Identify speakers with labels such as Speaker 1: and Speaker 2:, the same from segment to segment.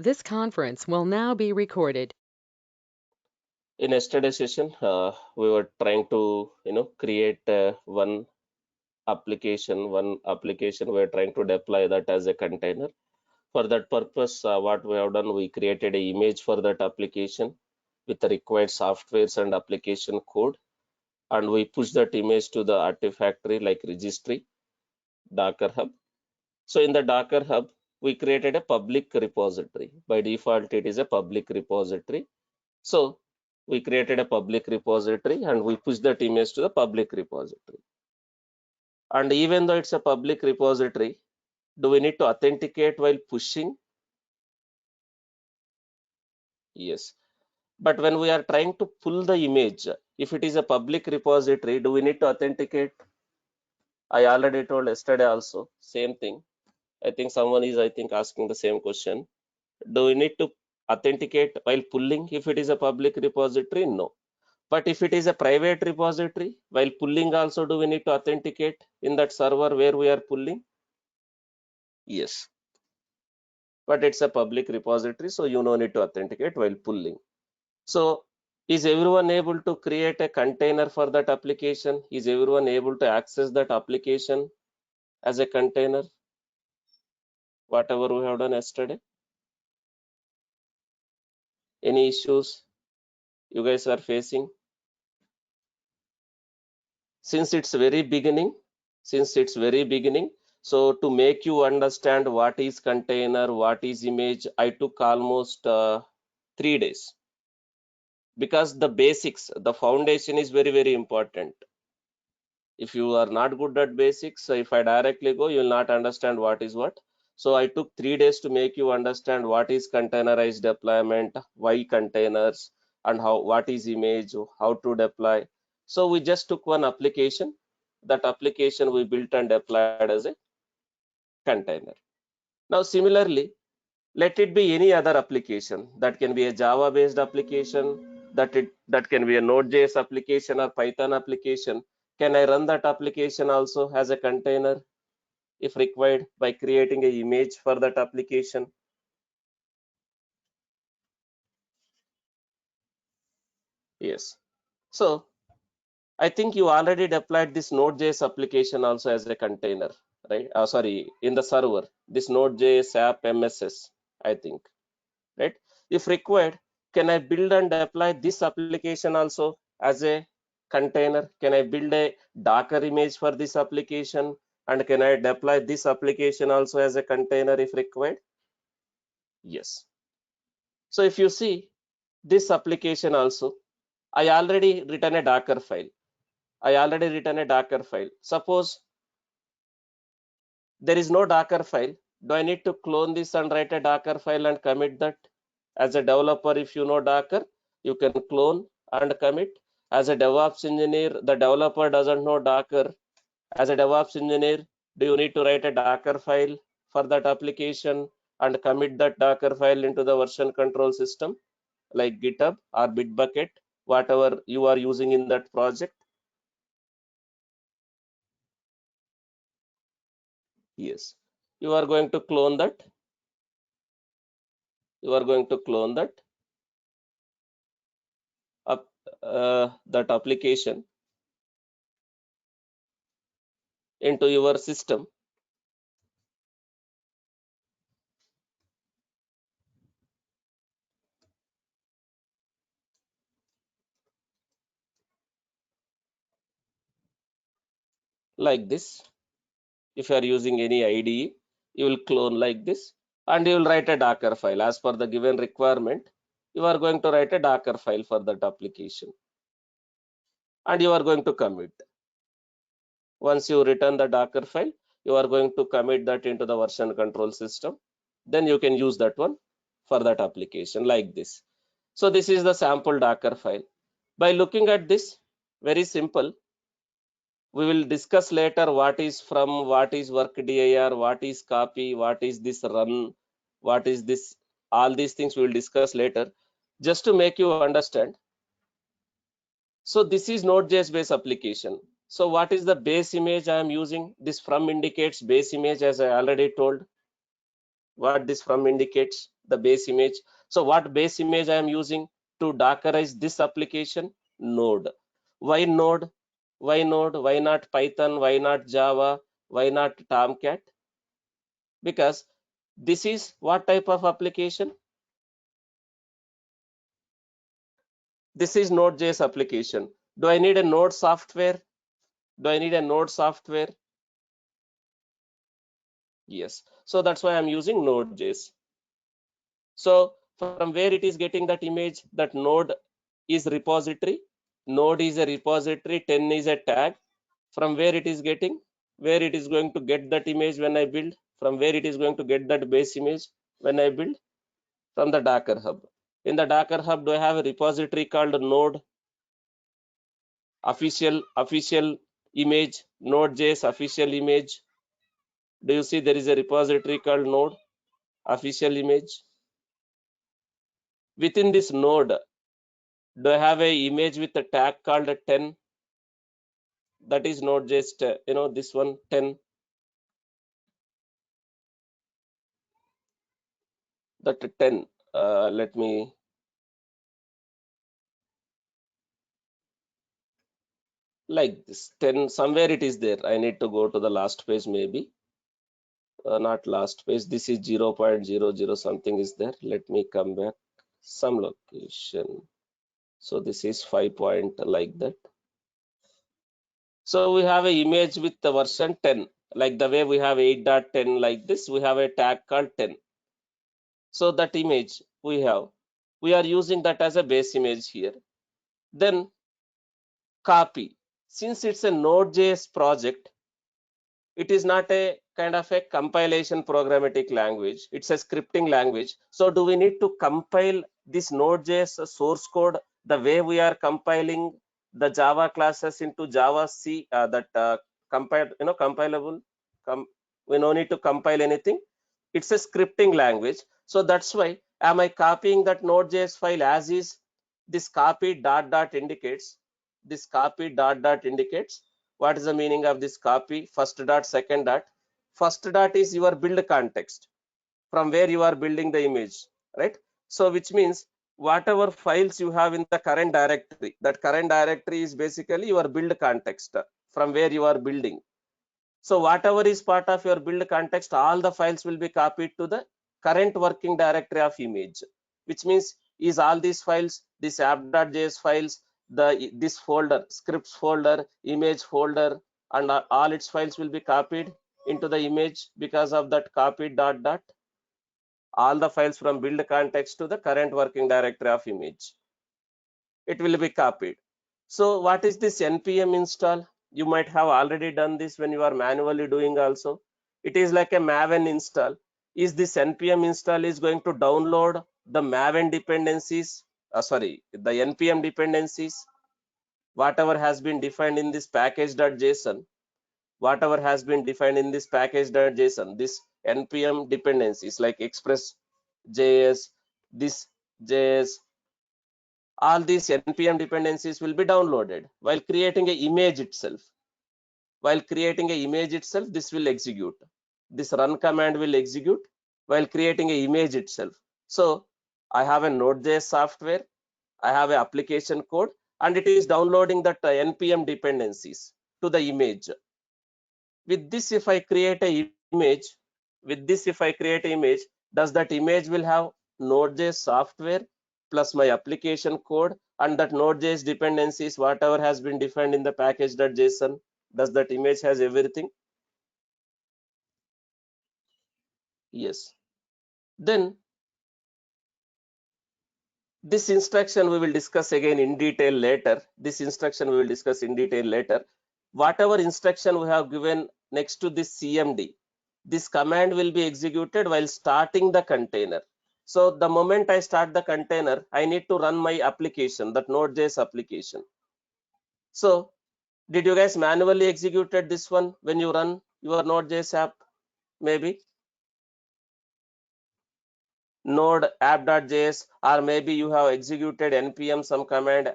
Speaker 1: This conference will now be recorded.
Speaker 2: In yesterday's session, we were trying to, create one application. We're trying to deploy that as a container. For that purpose, what we have done, we created an image for that application with the required softwares and application code, and we push that image to the artifactory like registry, Docker Hub. So in the Docker Hub, we created a public repository. By default, it is a public repository. So we created a public repository and we push that image to the public repository. And even though it's a public repository, do we need to authenticate while pushing? Yes. But when we are trying to pull the image, if it is a public repository, do we need to authenticate? I already told yesterday also, same thing. I think someone is, asking the same question. Do we need to authenticate while pulling if it is a public repository? No. But if it is a private repository, while pulling also, do we need to authenticate in that server where we are pulling? Yes. But it's a public repository, so you no need to authenticate while pulling. So is everyone able to create a container for that application? Is everyone able to access that application as a container? Whatever we have done yesterday. Any issues you guys are facing? Since it's very beginning, so to make you understand what is container, what is image, I took almost 3 days, because the basics, the foundation is very, very important. If you are not good at basics, so if I directly go, you will not understand what is what. So I took 3 days to make you understand what is containerized deployment, why containers, and what is image, how to deploy. So we just took one application. That application we built and deployed as a container. Now similarly, let it be any other application. That can be a Java based application, that can be a Node.js application or Python application. Can I run that application also as a container if required by creating an image for that application? Yes. So I think you already deployed this Node.js application also as a container, right? Sorry, in the server, this Node.js app MSS, I think, right? If required, can I build and deploy this application also as a container? Can I build a Docker image for this application? And can I deploy this application also as a container if required? Yes. So if you see this application also, I already written a Docker file. Suppose there is no Docker file. Do I need to clone this and write a Docker file and commit that? As a developer, if you know Docker, you can clone and commit. As a DevOps engineer, the developer doesn't know Docker. As a DevOps engineer, do you need to write a Docker file for that application and commit that Docker file into the version control system like GitHub or Bitbucket, whatever you are using in that project? Yes. You are going to clone that. Up that application into your system like this. If you are using any IDE, you will clone like this and you will write a Docker file as per the given requirement. You are going to write a Docker file for that application and you are going to commit. Once you return the Docker file, you are going to commit that into the version control system. Then you can use that one for that application like this. So this is the sample Docker file. By looking at this, very simple. We will discuss later what is from, what is work dir, what is copy, what is this run, what is this. All these things we will discuss later. Just to make you understand. So this is Node.js based application. So what is the base image I am using? This from indicates base image, as I already told. What this from indicates? the base image. So what base image I am using to Dockerize this application? Node. Why Node? Why Node? Why not Python? Why not Java? Why not Tomcat? Because this is what type of application? This is Node.js application. Do I need a Node software? Do I need a Node software? Yes. So that's why I'm using Node.js. So from where it is getting that image, that node is repository. Node is a repository, 10 is a tag. From where it is getting, where it is going to get that image when I build, from where it is going to get that base image when I build, from the Docker Hub. In the Docker Hub, do I have a repository called node official image, node.js official image? Do you see there is a repository called node official image? Within this node, do I have a image with a tag called a 10? That is not just this one 10, that 10, let me, like this 10, somewhere it is there. I need to go to the last page, maybe not last page. This is 0.00 something is there. Let me come back some location. So this is 5 point like that. So we have a image with the version 10, like the way we have 8.10 like this, we have a tag called 10. So that image we are using that as a base image here. Then copy. Since it's a Node.js project, it is not a kind of a compilation programmatic language. It's a scripting language. So do we need to compile this Node.js source code the way we are compiling the Java classes into Java C, that compilable? We no need to compile anything. It's a scripting language. So that's why am I copying that Node.js file as is? This copy dot dot indicates, this copy dot dot indicates what is the meaning of this copy. First dot, second dot. First dot is your build context, from where you are building the image, right? So which means whatever files you have in the current directory, that current directory is basically your build context, from where you are building. So whatever is part of your build context, all the files will be copied to the current working directory of image, which means is all these files, this app.js files, this folder, scripts folder, image folder, and all its files will be copied into the image because of that copy dot dot. All the files from build context to the current working directory of image, it will be copied. So what is this npm install? You might have already done this when you are manually doing also. It is like a maven install. Is this npm install is going to download the maven dependencies, the npm dependencies, whatever has been defined in this package.json, whatever has been defined in this package.json, this npm dependencies like express.js, this js, all these npm dependencies will be downloaded. While creating an image itself, this will execute, this run command will execute while creating an image itself. So I have a node.js software, I have an application code, and it is downloading that npm dependencies to the image. With this, if I create a image, does that image will have node.js software plus my application code and that node.js dependencies, whatever has been defined in the package.json? Does that image has everything? Yes. Then this instruction we will discuss again in detail later. Whatever instruction we have given next to this cmd, this command will be executed while starting the container. So the moment I start the container, I need to run my application, that node.js application. So did you guys manually executed this one when you run your node.js app? Maybe node app.js, or maybe you have executed npm some command,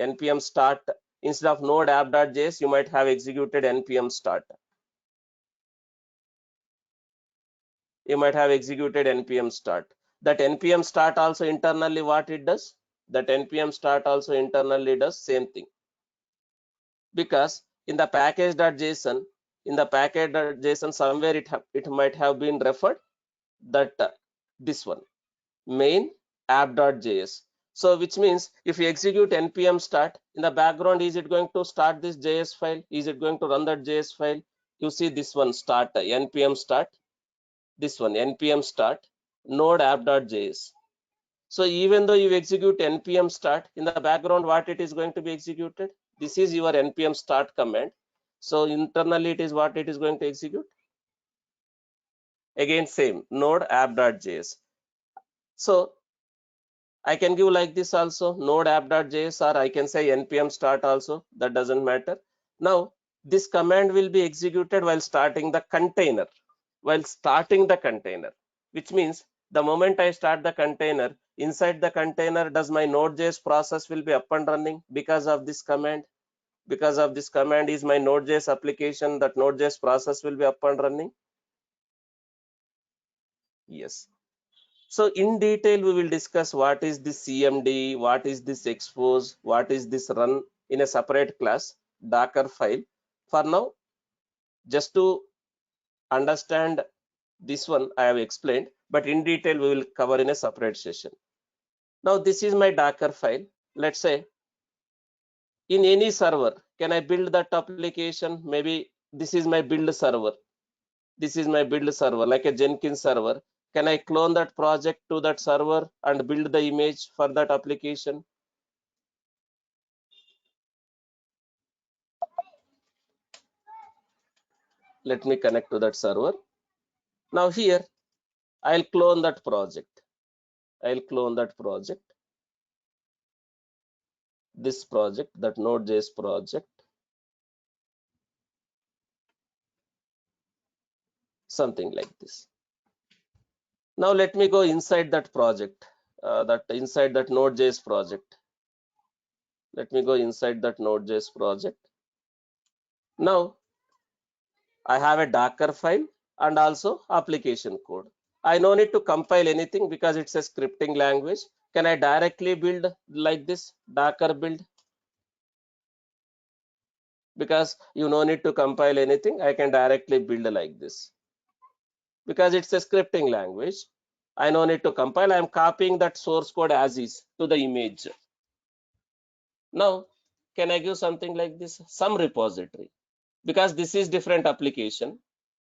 Speaker 2: npm start. Instead of node app.js, you might have executed npm start. You might have executed npm start. That npm start also internally what it does? That npm start also internally does same thing. Because in the package.json, somewhere it might have been referred that this one main app.js. So which means if you execute npm start, in the background, is it going to start this JS file? Is it going to run that JS file? You see this one start, npm start, this one npm start node app.js. So even though you execute npm start, in the background, what it is going to be executed? This is your npm start command. So internally it is what it is going to execute. Again same node app.js. So I can give like this also, node app.js, or I can say npm start also, that doesn't matter. Now this command will be executed while starting the container, which means the moment I start the container, inside the container, does my node.js process will be up and running because of this command. Because of this command, is my node.js application, that node.js process will be up and running. Yes. So in detail, we will discuss what is this CMD, what is this expose, what is this run in a separate class, Docker file. For now, just to understand this one, I have explained, but in detail, we will cover in a separate session. Now, this is my Docker file. Let's say in any server, can I build that application? Maybe this is my build server. This is my build server, like a Jenkins server. Can I clone that project to that server and build the image for that application? Let me connect to that server. Now here, I'll clone that project. This project, that Node.js project, something like this. Now let me go inside that project, inside that Node.js project. Let me go inside that Node.js project. Now I have a Docker file and also application code. I no need to compile anything because it's a scripting language. Can I directly build like this, Docker build? Because you no need to compile anything, I can directly build like this. Because it's a scripting language, I no need to compile. I am copying that source code as is to the image. Now, can I give something like this? Some repository. Because this is different application.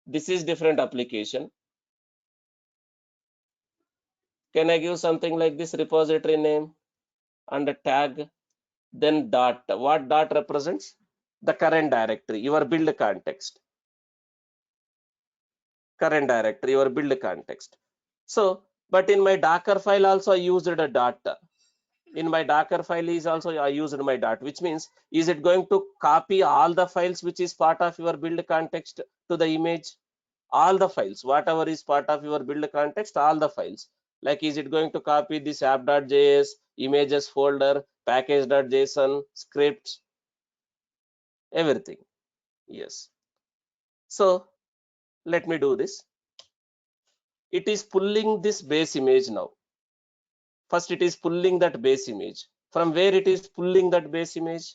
Speaker 2: This is different application. Can I give something like this repository name and a tag? Then dot. What dot represents? The current directory, your build context. Current directory, your build context. So, but in my Docker file also I used a dot. In my Docker file is also I used my dot, which means is it going to copy all the files which is part of your build context to the image? All the files, whatever is part of your build context, all the files. Like is it going to copy this app.js, images folder, package.json, scripts, everything? Yes. So let me do this. It is pulling this base image now. First it is pulling that base image. From where it is pulling that base image?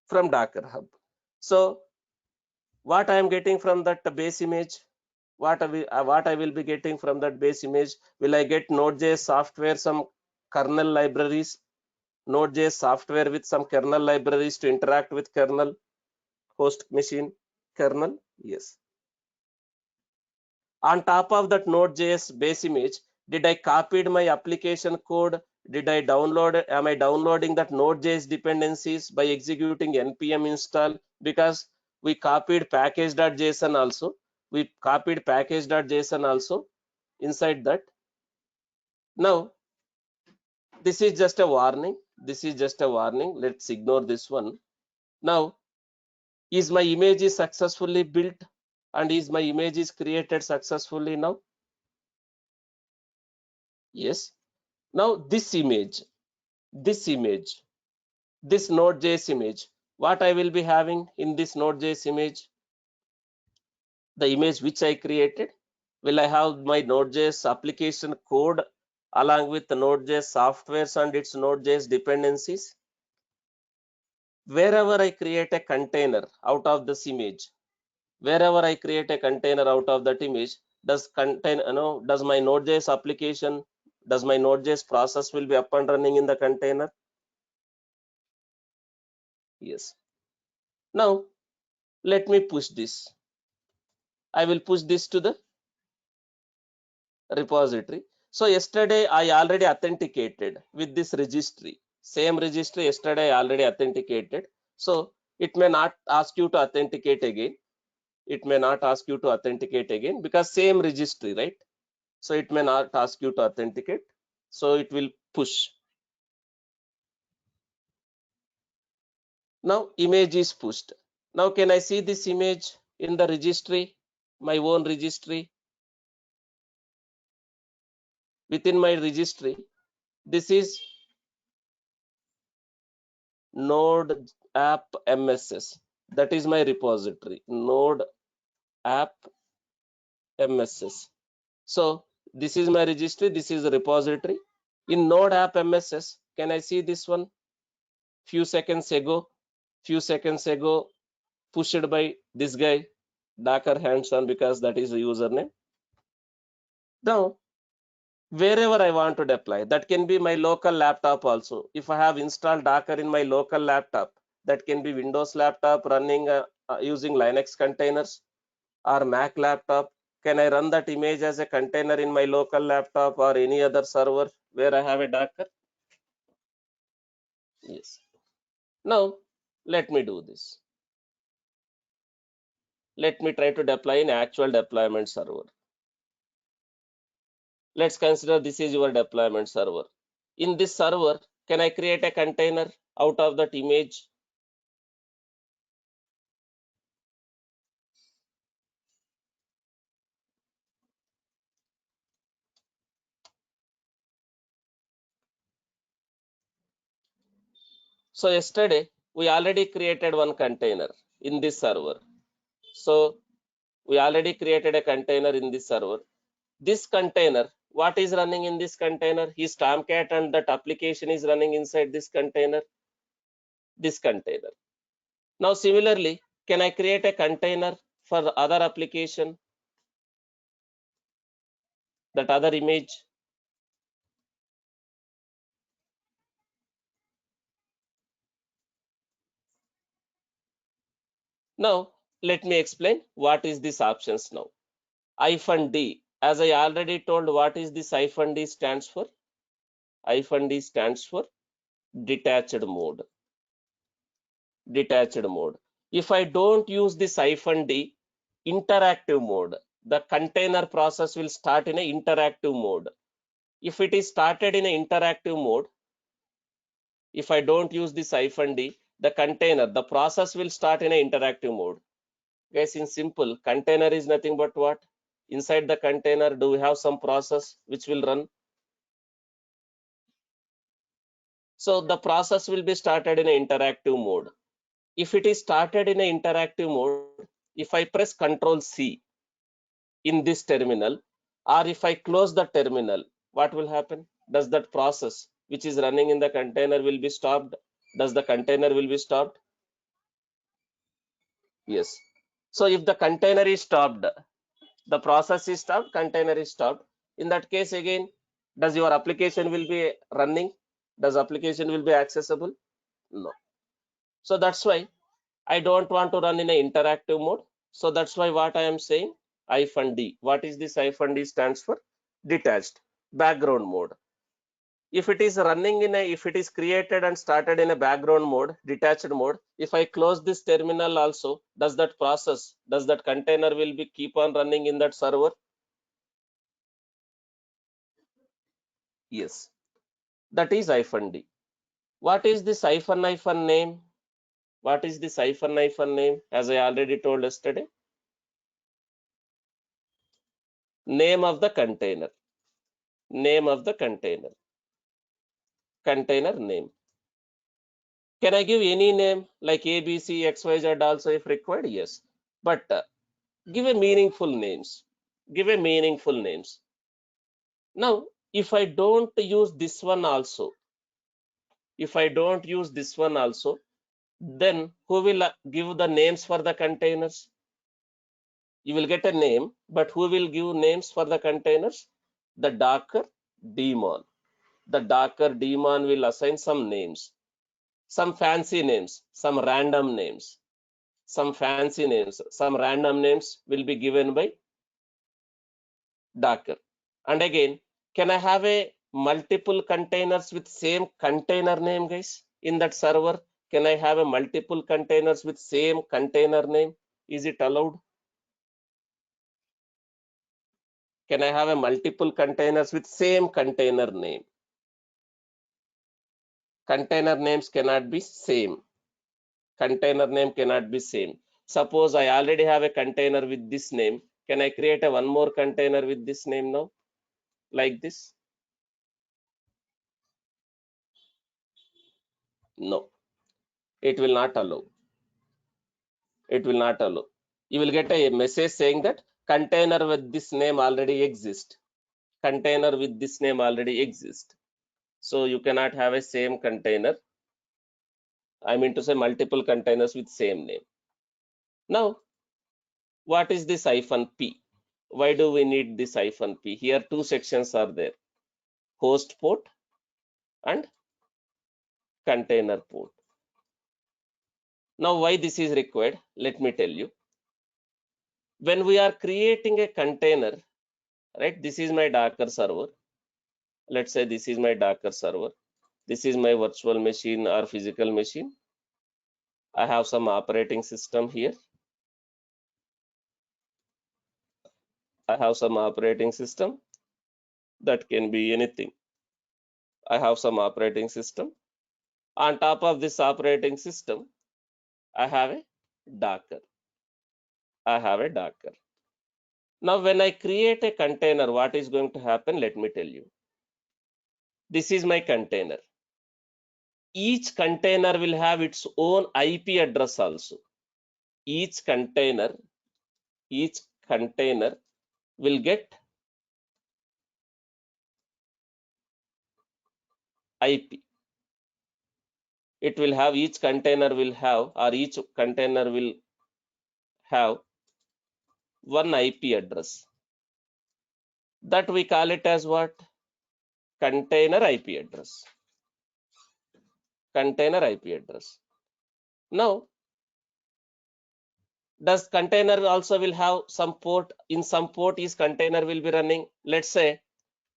Speaker 2: From Docker Hub. So what I am getting from that base image? What I will be getting from that base image? Will I get Node.js software, some kernel libraries, Node.js software with some kernel libraries to interact with kernel, host machine kernel? Yes. On top of that Node.js base image, did I copied my application code? Did I download? Am I downloading that Node.js dependencies by executing npm install? Because we copied package.json also. We copied package.json also inside that. Now, this is just a warning. This is just a warning. Let's ignore this one. Now, is my image is successfully built and is my image is created successfully now? Yes. Now this image, this Node.js image, what I will be having in this Node.js image? The image which I created, Will I have my Node.js application code along with the Node.js softwares and its Node.js dependencies? Wherever I create a container out of this image, wherever I create a container out of that image, does my Node.js application, does my Node.js process will be up and running in the container? Yes. Now let me push this. I will push this to the repository. So yesterday I already authenticated with this registry. Same registry yesterday I already authenticated. So it may not ask you to authenticate again. It may not ask you to authenticate again because same registry, right? So it may not ask you to authenticate. So it will push. Now image is pushed. Now can I see this image in the registry, my own registry? Within my registry, this is node app MSS. That is my repository, node app MSS. So this is my registry, this is the repository. In node app MSS, can I see this one? Few seconds ago, pushed by this guy, docker hands-on, because that is the username. Now wherever I want to deploy, that can be my local laptop also. If I have installed docker in my local laptop, that can be Windows laptop running using Linux containers, or Mac laptop. Can I run that image as a container in my local laptop or any other server where I have a docker? Yes. Now let me do this. Let me try to deploy an actual deployment server. Let's consider this is your deployment server. In this server, can I create a container out of that image? So yesterday we already created one container in this server. So we already created a container in this server. This container, what is running in this container? Is Tomcat and that application is running inside this container. This container. Now similarly, can I create a container for the other application, that other image? Now let me explain what is this options now. -D, as I already told, what is this -D stands for? -D stands for detached mode. Detached mode. If I don't use this -D, interactive mode, the container process will start in a interactive mode. If it is started in a interactive mode, if I don't use this -D, the container, the process will start in a interactive mode. Guys, in simple, container is nothing but what? Inside the container, do we have some process which will run? So the process will be started in an interactive mode. If it is started in an interactive mode, if I press Ctrl C in this terminal, or if I close the terminal, what will happen? Does that process which is running in the container will be stopped? Does the container will be stopped? Yes. So if the container is stopped, the process is stopped, container is stopped. In that case again, does your application will be running? Does application will be accessible? No. So that's why I don't want to run in an interactive mode. So that's why what I am saying, -D. What is this -D stands for? Detached background mode. If it is running in a, if it is created and started in a background mode, detached mode, if I close this terminal also, does that process, does that container will be keep on running in that server? Yes, that is -D. What is this hyphen name? What is this hyphen name? As I already told yesterday, name of the container. Name of the container. Container name. Can I give any name like ABC, XYZ also if required? Yes. But give a meaningful names. Give a meaningful names. Now, if I don't use this one also, then who will give the names for the containers? You will get a name, but who will give names for the containers? The Docker daemon. The Docker daemon will assign some names, some fancy names, some random names, some fancy names, some random names will be given by Docker. And again, can I have a multiple containers with same container name, guys? In that server, can I have a multiple containers with same container name? Is it allowed? Can I have a multiple containers with same container name? Container names cannot be same. Container name cannot be same. Suppose I already have a container with this name. Can I create a one more container with this name now? Like this? No, it will not allow. It will not allow. You will get a message saying that container with this name already exists. Container with this name already exists. So you cannot have a same container. I mean to say multiple containers with same name. Now, what is this -p? Why do we need this -p? Here two sections are there: host port and container port. Now, why this is required? Let me tell you. When we are creating a container, right? This is my Docker server. Let's say this is my Docker server. This is my virtual machine or physical machine. I have some operating system here. I have some operating system that can be anything. I have some operating system. On top of this operating system, I have a Docker. I have a Docker. Now, when I create a container, what is going to happen? Let me tell you. This is my container. Each container will have its own IP address also. Each container will get IP. It will have, each container will have, or each container will have one IP address. That we call it as what? Container IP address. Container IP address. Now, does container also will have some port? In some port is container will be running. Let's say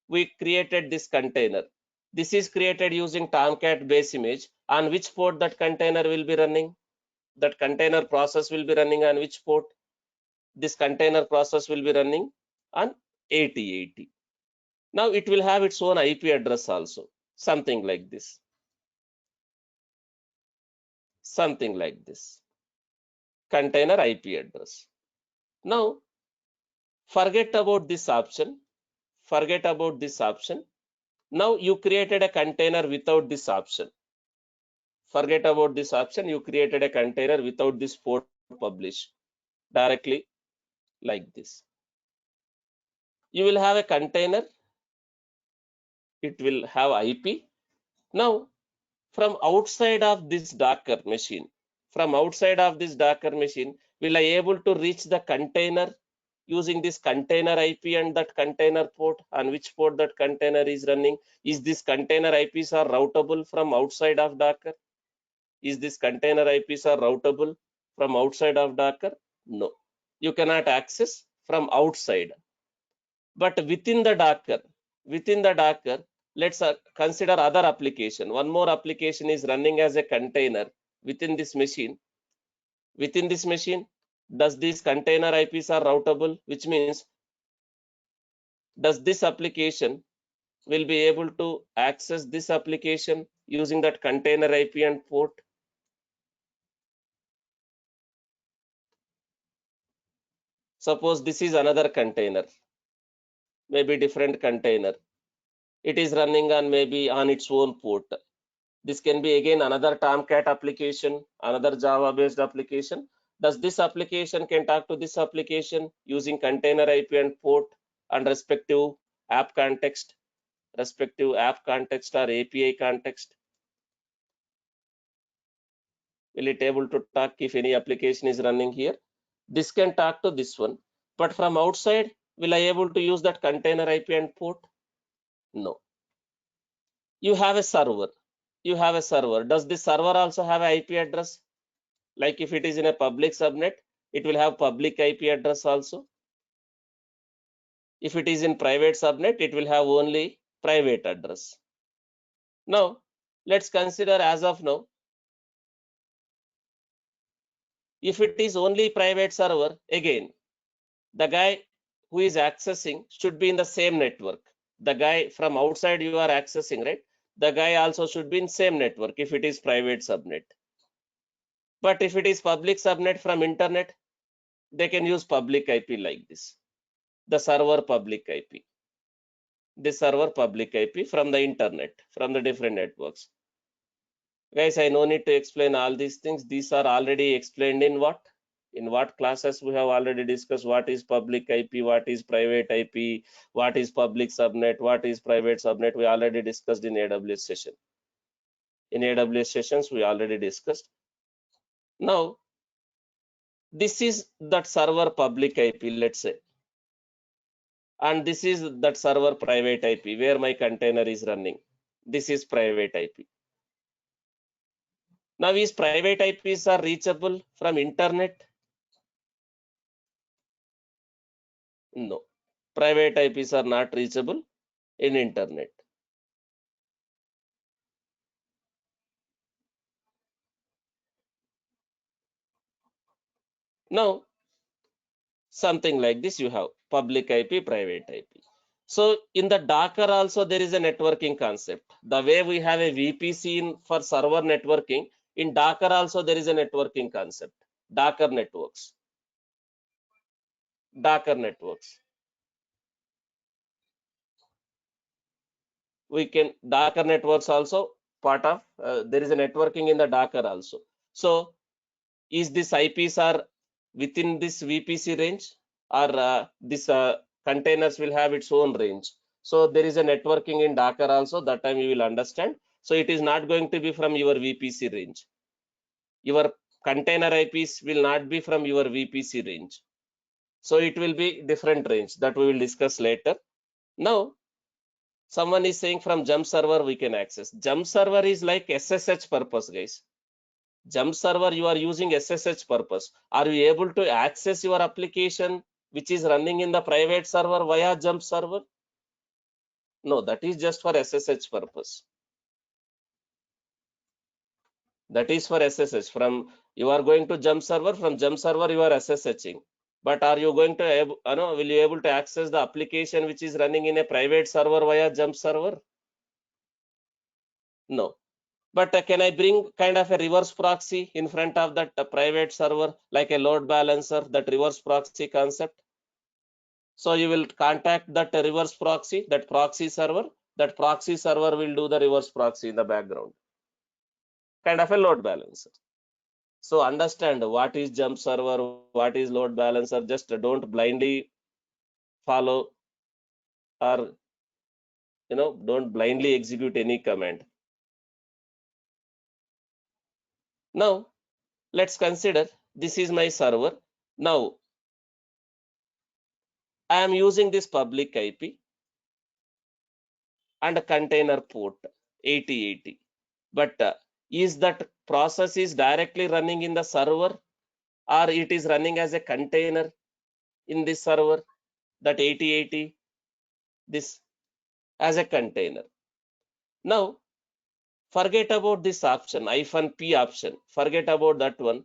Speaker 2: we created this container. This is created using Tomcat base image. On which port that container will be running? That container process will be running on which port? This container process will be running on 8080. Now it will have its own IP address also. Something like this. Something like this. Container IP address. Now, forget about this option. Forget about this option. Now you created a container without this option. Forget about this option. You created a container without this port publish. Directly like this. You will have a container. It will have IP. Now, from outside of this Docker machine, will I able to reach the container using this container IP and that container port, on which port that container is running? Is this container IPs are routable from outside of Docker? Is this container IPs are routable from outside of Docker? No, you cannot access from outside. But within the Docker, let's consider other application. One more application is running as a container within this machine. Does this container IPs are routable? Which means, does this application will be able to access this application using that container IP and port? Suppose this is another container, maybe different container. It is running on maybe on its own port. This can be again another Tomcat application, another Java based application, Does this application can talk to this application using container IP and port and respective app context or API context? Will it able to talk if any application is running here? This can talk to this one, but from outside, will I able to use that container IP and port? No. You have a server. Does this server also have an IP address? Like if it is in a public subnet, it will have public IP address also. If it is in private subnet, it will have only private address. Now, let's consider as of now, if it is only private server, again, the guy who is accessing should be in the same network. The guy from outside you are accessing, right? The guy also should be in same network if it is private subnet. But if it is public subnet from internet, they can use public IP like this. The server public IP. The server public IP from the internet, from the different networks. Guys, I no need to explain all these things. These are already explained in what? In what classes we have already discussed what is public IP, what is private IP, what is public subnet, what is private subnet. We already discussed in AWS session. In AWS sessions, we already discussed. Now, this is that server public IP, let's say. And this is that server private IP where my container is running. This is private IP. Now, these private IPs are reachable from internet? No. Private IPs are not reachable in internet. Now, something like this you have public IP, private IP. So in the Docker also there is a networking concept. The way we have a VPC for server networking, in Docker also there is a networking concept. Docker networks. Docker networks. We can Docker networks also part of there is a networking in the Docker also. So is this IPs are within this VPC range or this containers will have its own range. So there is a networking in Docker also, that time you will understand. So it is not going to be from your VPC range. Your container IPs will not be from your VPC range. So it will be different range that we will discuss later. Now, someone is saying from jump server we can access. Jump server is like SSH purpose, guys. Jump server you are using SSH purpose. Are you able to access your application which is running in the private server via jump server? No, that is just for SSH purpose. That is for SSH. From you are going to jump server, from jump server you are SSHing. But are you going to will you able to access the application which is running in a private server via jump server? No. But can I bring kind of a reverse proxy in front of that private server like a load balancer, that reverse proxy concept? So you will contact that reverse proxy, that proxy server. That proxy server will do the reverse proxy in the background, kind of a load balancer. So understand what is jump server, what is load balancer. Just don't blindly follow or don't blindly execute any command. Now let's consider this is my server. Now I am using this public IP and a container port 8080. But is that process is directly running in the server or it is running as a container in this server, that 8080, this as a container. Now forget about this option, -p option, forget about that one.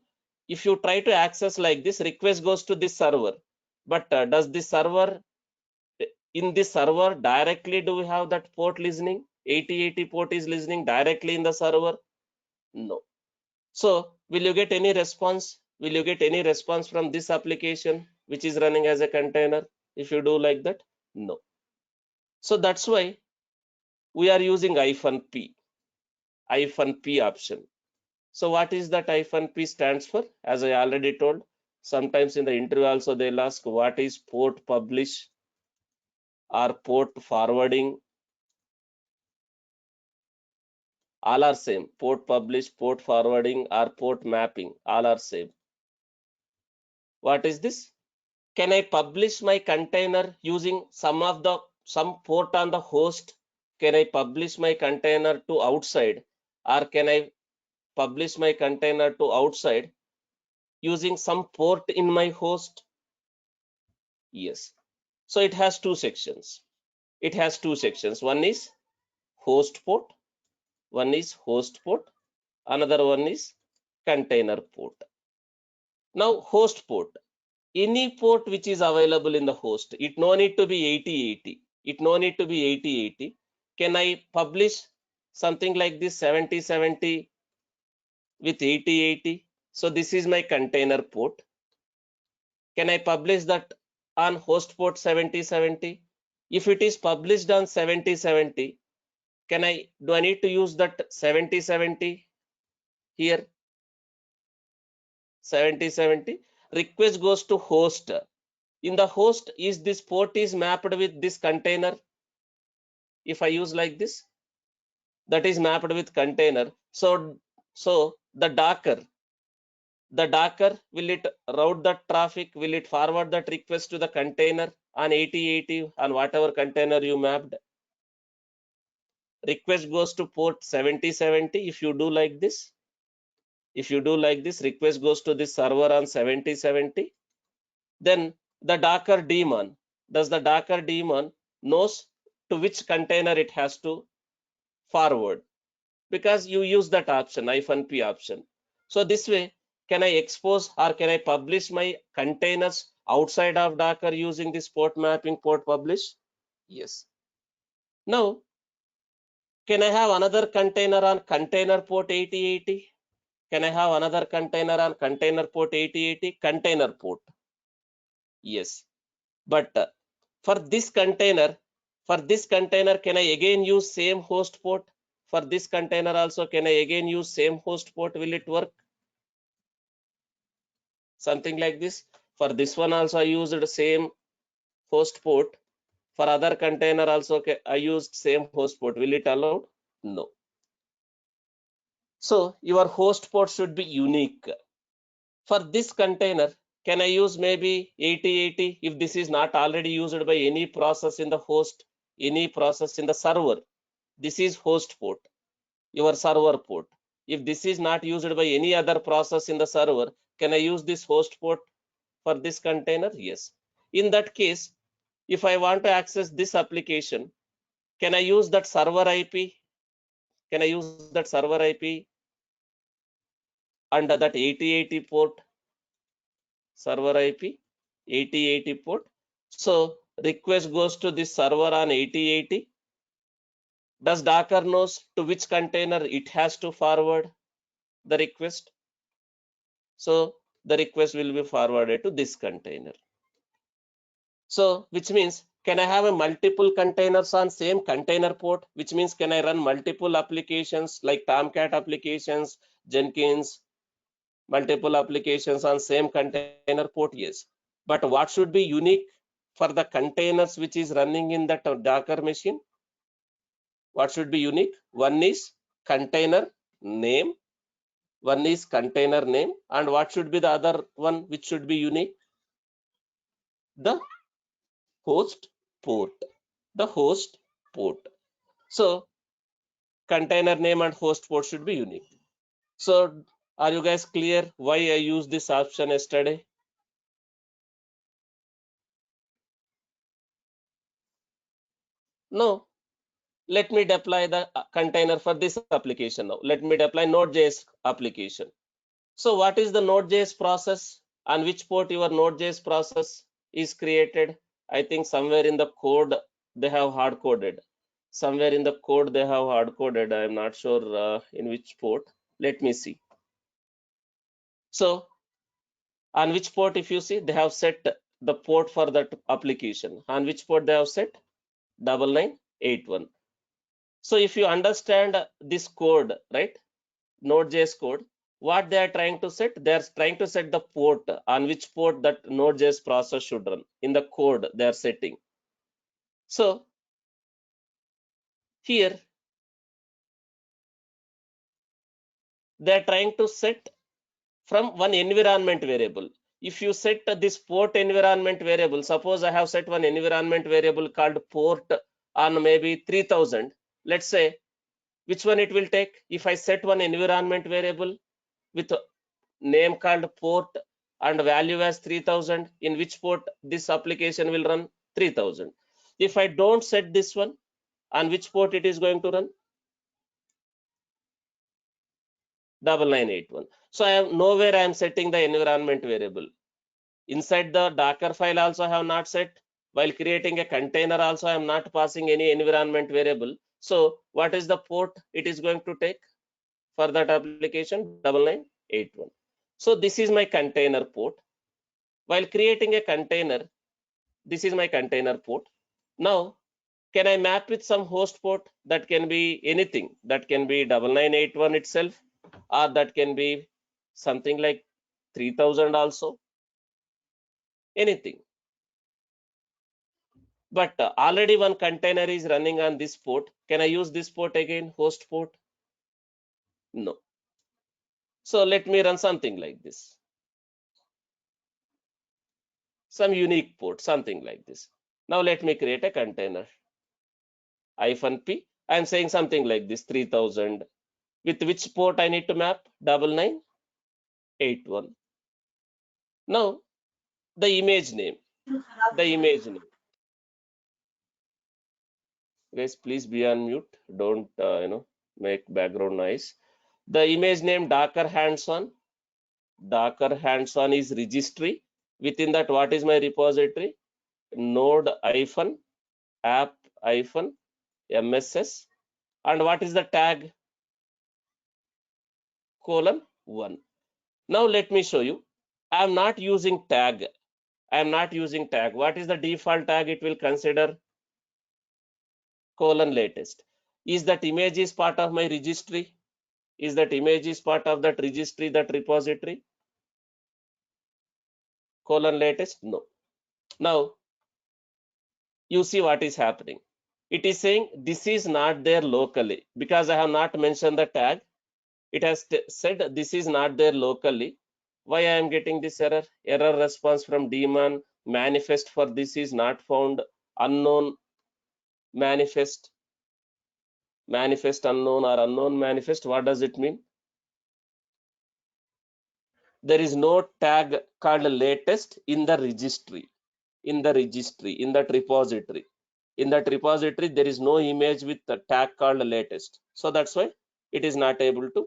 Speaker 2: If you try to access like this, request goes to this server, but does this server, in this server directly do we have that port listening? 8080 port is listening directly in the server? No. So will you get any response? Will you get any response from this application which is running as a container if you do like that? No. So that's why we are using -p option. So what is that -p stands for? As I already told, sometimes in the interview also they'll ask what is port publish or port forwarding. All are same. Port publish, port forwarding, or port mapping, all are same. What is this? Can I publish my container using some port on the host? Can I publish my container to outside, or can I publish my container to outside using some port in my host? Yes. So it has two sections. It has two sections. One is host port, another one is container port. Now host port, any port which is available in the host, it no need to be 8080. It no need to be 8080. Can I publish something like this 7070 with 8080? So this is my container port. Can I publish that on host port 7070? If it is published on 7070, do I need to use that 7070 here? 7070 request goes to host. In the host, is this port is mapped with this container? If I use like this, that is mapped with container. So the Docker, will it route that traffic? Will it forward that request to the container on 8080 on whatever container you mapped? Request goes to port 7070. If you do like this, request goes to this server on 7070. Then the Docker daemon, does the Docker daemon knows to which container it has to forward, because you use that option, -p option. So this way, can I expose or can I publish my containers outside of Docker using this port mapping, port publish? Yes. Now, can I have another container on container port 8080? Can I have another container on container port 8080? Container port. Yes. But for this container, can I again use same host port? For this container also, can I again use same host port? Will it work? Something like this. For this one also I used the same host port. For other container also I used same host port. Will it allow? No. So your host port should be unique. For this container, can I use maybe 8080 if this is not already used by any process in the host, any process in the server? This is host port, your server port. If this is not used by any other process in the server, can I use this host port for this container? Yes. In that case, if I want to access this application, can I use that server IP? Can I use that server IP under that 8080 port? Server IP 8080 port. So request goes to this server on 8080. Does Docker knows to which container it has to forward the request? So the request will be forwarded to this container. So which means, can I have a multiple containers on same container port? Which means, can I run multiple applications like Tomcat applications, Jenkins, multiple applications on same container port? Yes. But what should be unique for the containers which is running in that Docker machine? What should be unique? One is container name, and what should be the other one which should be unique? The host port. The host port. So container name and host port should be unique. So are you guys clear why I used this option yesterday? No. Let me deploy the container for this application now. Let me deploy Node.js application. So what is the Node.js process? On which port your Node.js process is created? I think somewhere in the code they have hard coded. Somewhere in the code they have hard coded. I am not sure in which port. Let me see. So on which port, if you see, they have set the port for that application. On which port they have set? 9981. So if you understand this code, right? Node.js code, what they are trying to set? They are trying to set the port, on which port that Node.js process should run. In the code they are setting. So here they are trying to set from one environment variable. If you set this port environment variable, suppose I have set one environment variable called port on maybe 3000. Let's say which one it will take. If I set one environment variable with a name called port and value as 3000, in which port this application will run? 3000. If I don't set this one, on which port it is going to run? 9981. So I have nowhere I am setting the environment variable. Inside the Docker file also I have not set. While creating a container also I am not passing any environment variable. So what is the port it is going to take for that application? 9981. So this is my container port. While creating a container, this is my container port. Now, can I map with some host port? That can be anything. That can be 9981 itself, or that can be something like 3000 also, anything. But already one container is running on this port. Can I use this port again, host port? No. So let me run something like this. Some unique port, something like this. Now let me create a container. -p. I am saying something like this, 3000. With which port I need to map? 9981. Now the image name. The image name. Guys, please be on mute. Don't make background noise. The image name Docker hands-on. Docker hands-on is registry. Within that, what is my repository? Node app mss. And what is the tag? :1. Now let me show you. I am not using tag. I am not using tag. What is the default tag it will consider? :latest. Is that image is part of my registry? Is that image is part of that registry, that repository? :latest? No. Now you see what is happening. It is saying this is not there locally because I have not mentioned the tag. It has said this is not there locally. Why I am getting this error? Error response from daemon. Manifest for this is not found. Unknown manifest. Manifest unknown or unknown manifest. What does it mean? There is no tag called latest in the registry. In that repository. In that repository, there is no image with the tag called latest. So that's why it is not able to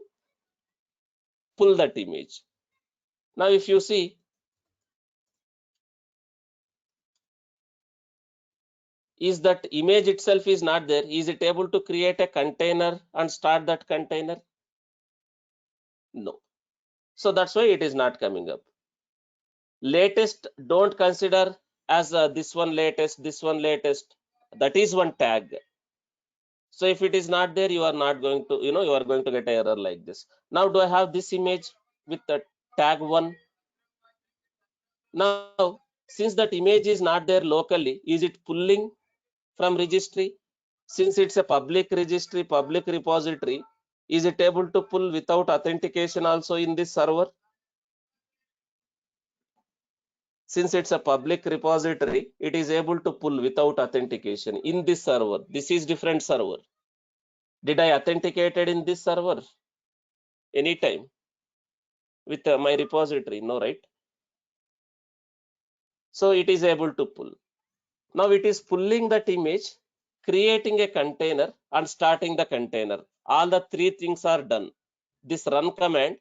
Speaker 2: pull that image. Now, if you see, is that image itself is not there. Is it able to create a container and start that container? No. So that's why it is not coming up. Latest, don't consider as this one latest, this one latest. That is one tag. So if it is not there, you are not going to, you are going to get an error like this. Now, do I have this image with the tag 1? Now, since that image is not there locally, is it pulling from registry? Since it's a public registry, public repository, is it able to pull without authentication also in this server? Since it's a public repository, it is able to pull without authentication in this server. This is different server. Did I authenticated in this server anytime with my repository? No, right? So it is able to pull. Now it is pulling that image, creating a container and starting the container. All the three things are done. This run command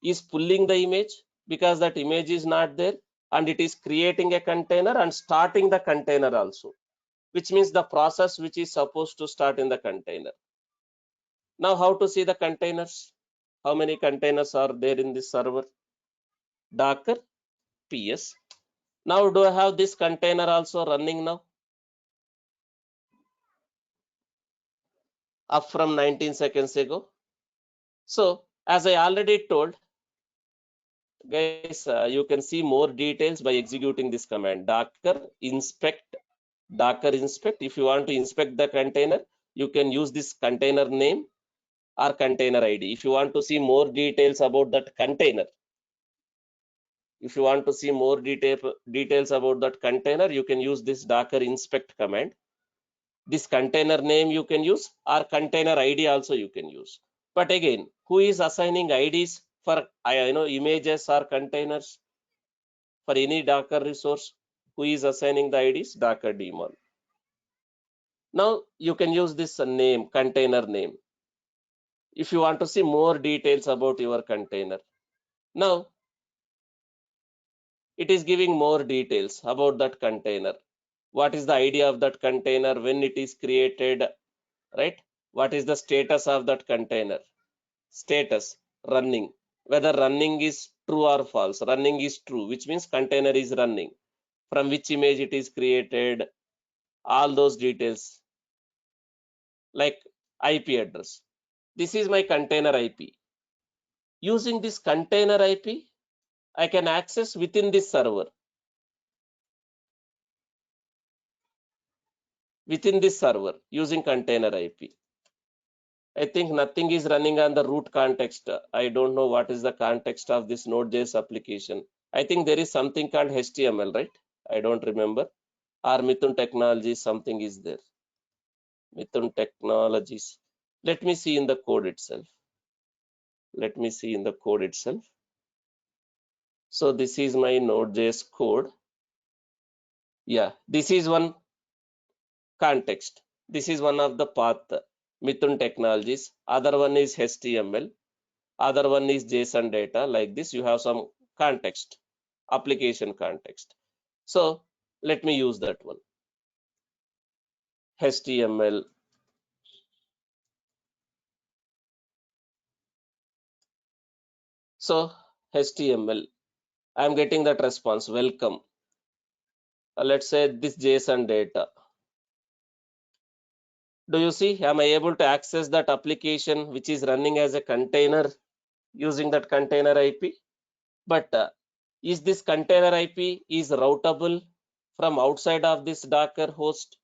Speaker 2: is pulling the image because that image is not there, and it is creating a container and starting the container also, which means the process which is supposed to start in the container. Now how to see the containers? How many containers are there in this server? Docker ps. Now do I have this container also running now? Up from 19 seconds ago. So as I already told, Guys, you can see more details by executing this command docker inspect. Docker inspect. If you want to inspect the container, you can use this container name or container ID. If you want to see more details about that container, if you want to see more details about that container, you can use this docker inspect command. This container name you can use, or container ID also you can use. But again, who is assigning IDs for images or containers for any Docker resource? Who is assigning the IDs? Docker daemon. Now you can use this name, container name, if you want to see more details about your container. Now it is giving more details about that container. What is the idea of that container, when it is created, right? What is the status of that container? Status running. Whether running is true or false. Running is true, which means container is running. From which image it is created, all those details, like IP address. This is my container IP. Using this container IP, I can access within this server. Within this server using container IP. I think nothing is running on the root context. I don't know what is the context of this Node.js application. I think there is something called HTML, right? I don't remember. Or Mithun Technologies, something is there. Mithun Technologies. Let me see in the code itself. Let me see in the code itself. So this is my Node.js code. Yeah, this is one context. This is one of the path. Mithun Technologies. Other one is HTML. Other one is JSON data. Like this, you have some context, application context. So let me use that one. HTML. So HTML, I'm getting that response, welcome. Let's say this JSON data. Do you see, am I able to access that application which is running as a container using that container IP? But is this container IP is routable from outside of this Docker host,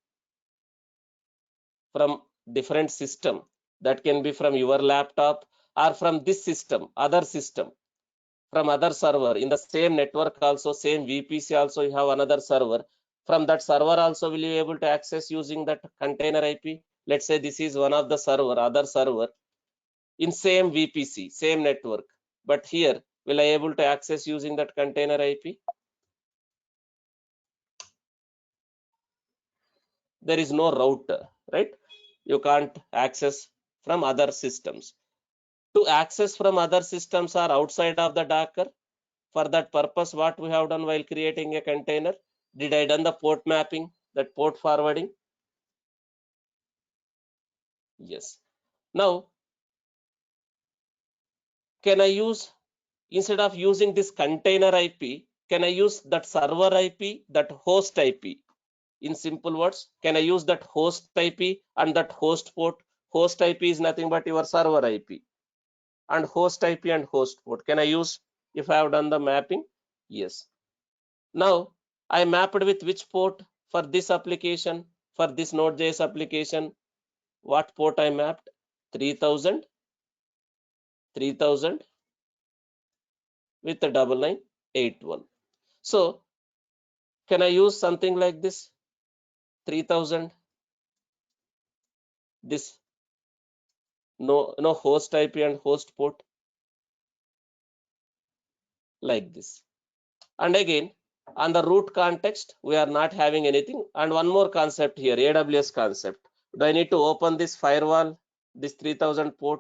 Speaker 2: from different system? That can be from your laptop or from this system, other system, from other server in the same network also, same VPC also, you have another server. From that server also, will you be able to access using that container IP? Let's say this is one of the server, other server in same VPC, same network. But here, will I able to access using that container IP? There is no router, right? You can't access from other systems. To access from other systems or outside of the Docker, for that purpose, what we have done while creating a container, did I done the port mapping, that port forwarding? Yes. Now, can I use, instead of using this container IP, can I use that server IP, that host IP? In simple words, can I use that host IP and that host port? Host IP is nothing but your server IP. And host IP and host port, can I use if I have done the mapping? Yes. Now, I mapped with which port for this application, for this Node.js application? What port I mapped? 3000, 3000 with the 9981. So, can I use something like this? 3000, this no host IP and host port, like this. And again, on the root context, we are not having anything. And one more concept here, AWS concept. Do I need to open this firewall, this 3000 port?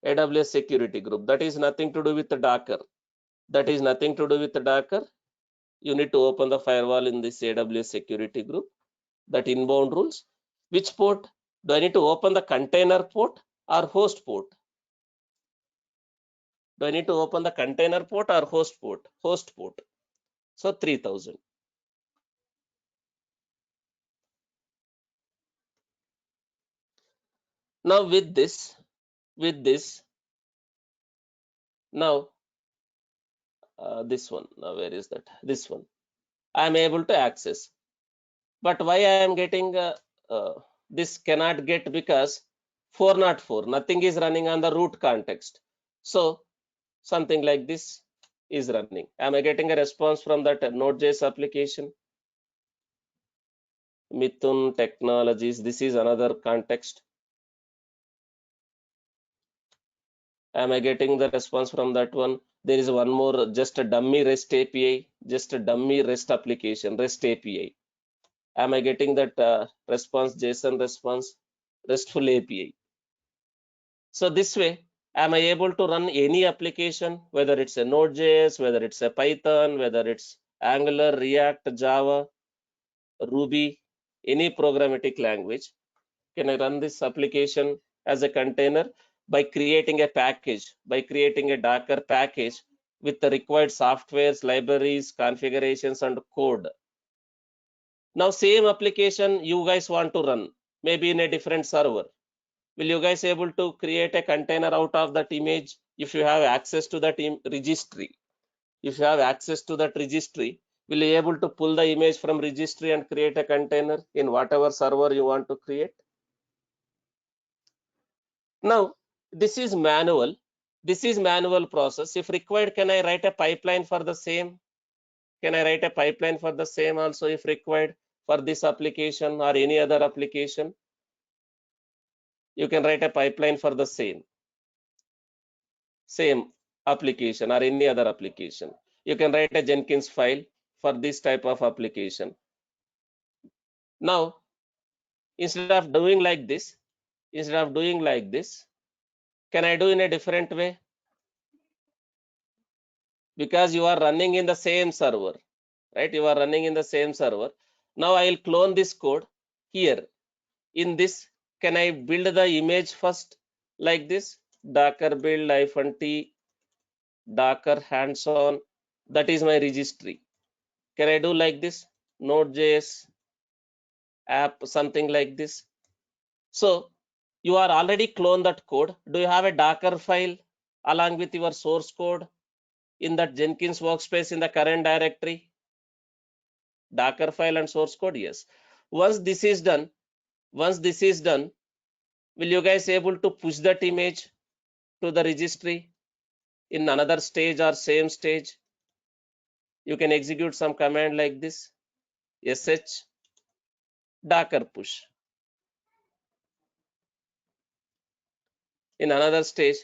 Speaker 2: AWS security group. That is nothing to do with the Docker. That is nothing to do with the Docker. You need to open the firewall in this AWS security group. That inbound rules. Which port? Do I need to open the container port or host port? Do I need to open the container port or host port? Host port. So 3000. Now with this, Now this one, now where is that? This one, I am able to access. But why I am getting uh, this cannot get? Because 404, nothing is running on the root context. So something like this is running. Am I getting a response from that Node.js application? Mithun Technologies, this is another context. Am I getting the response from that one? There is one more, just a dummy REST API, just a dummy REST application, REST API. Am I getting that response, JSON response, RESTful API? So this way, am I able to run any application, whether it's a Node.js, whether it's a Python, whether it's Angular, React, Java, Ruby, any programmatic language? Can I run this application as a container by creating a package, by creating a Docker package with the required softwares, libraries, configurations, and code? Now, same application you guys want to run, maybe in a different server. Will you guys able to create a container out of that image if you have access to that registry? If you have access to that registry, will you able to pull the image from registry and create a container in whatever server you want to create? Now, this is manual. This is manual process. If required, can I write a pipeline for the same? Can I write a pipeline for the same also if required for this application or any other application? You can write a pipeline for the same application or any other application. You can write a Jenkins file for this type of application. Now, instead of doing like this, can I do in a different way? Because you are running in the same server, right? You are running in the same server. Now I will clone this code here. In this, can I build the image first like this? Docker build -t Docker hands-on. That is my registry. Can I do like this? Node.js app, something like this. So you are already cloned that code. Do you have a Docker file along with your source code in that Jenkins workspace in the current directory? Docker file and source code, yes. Once this is done, will you guys able to push that image to the registry in another stage or same stage? You can execute some command like this, sh docker push. In another stage,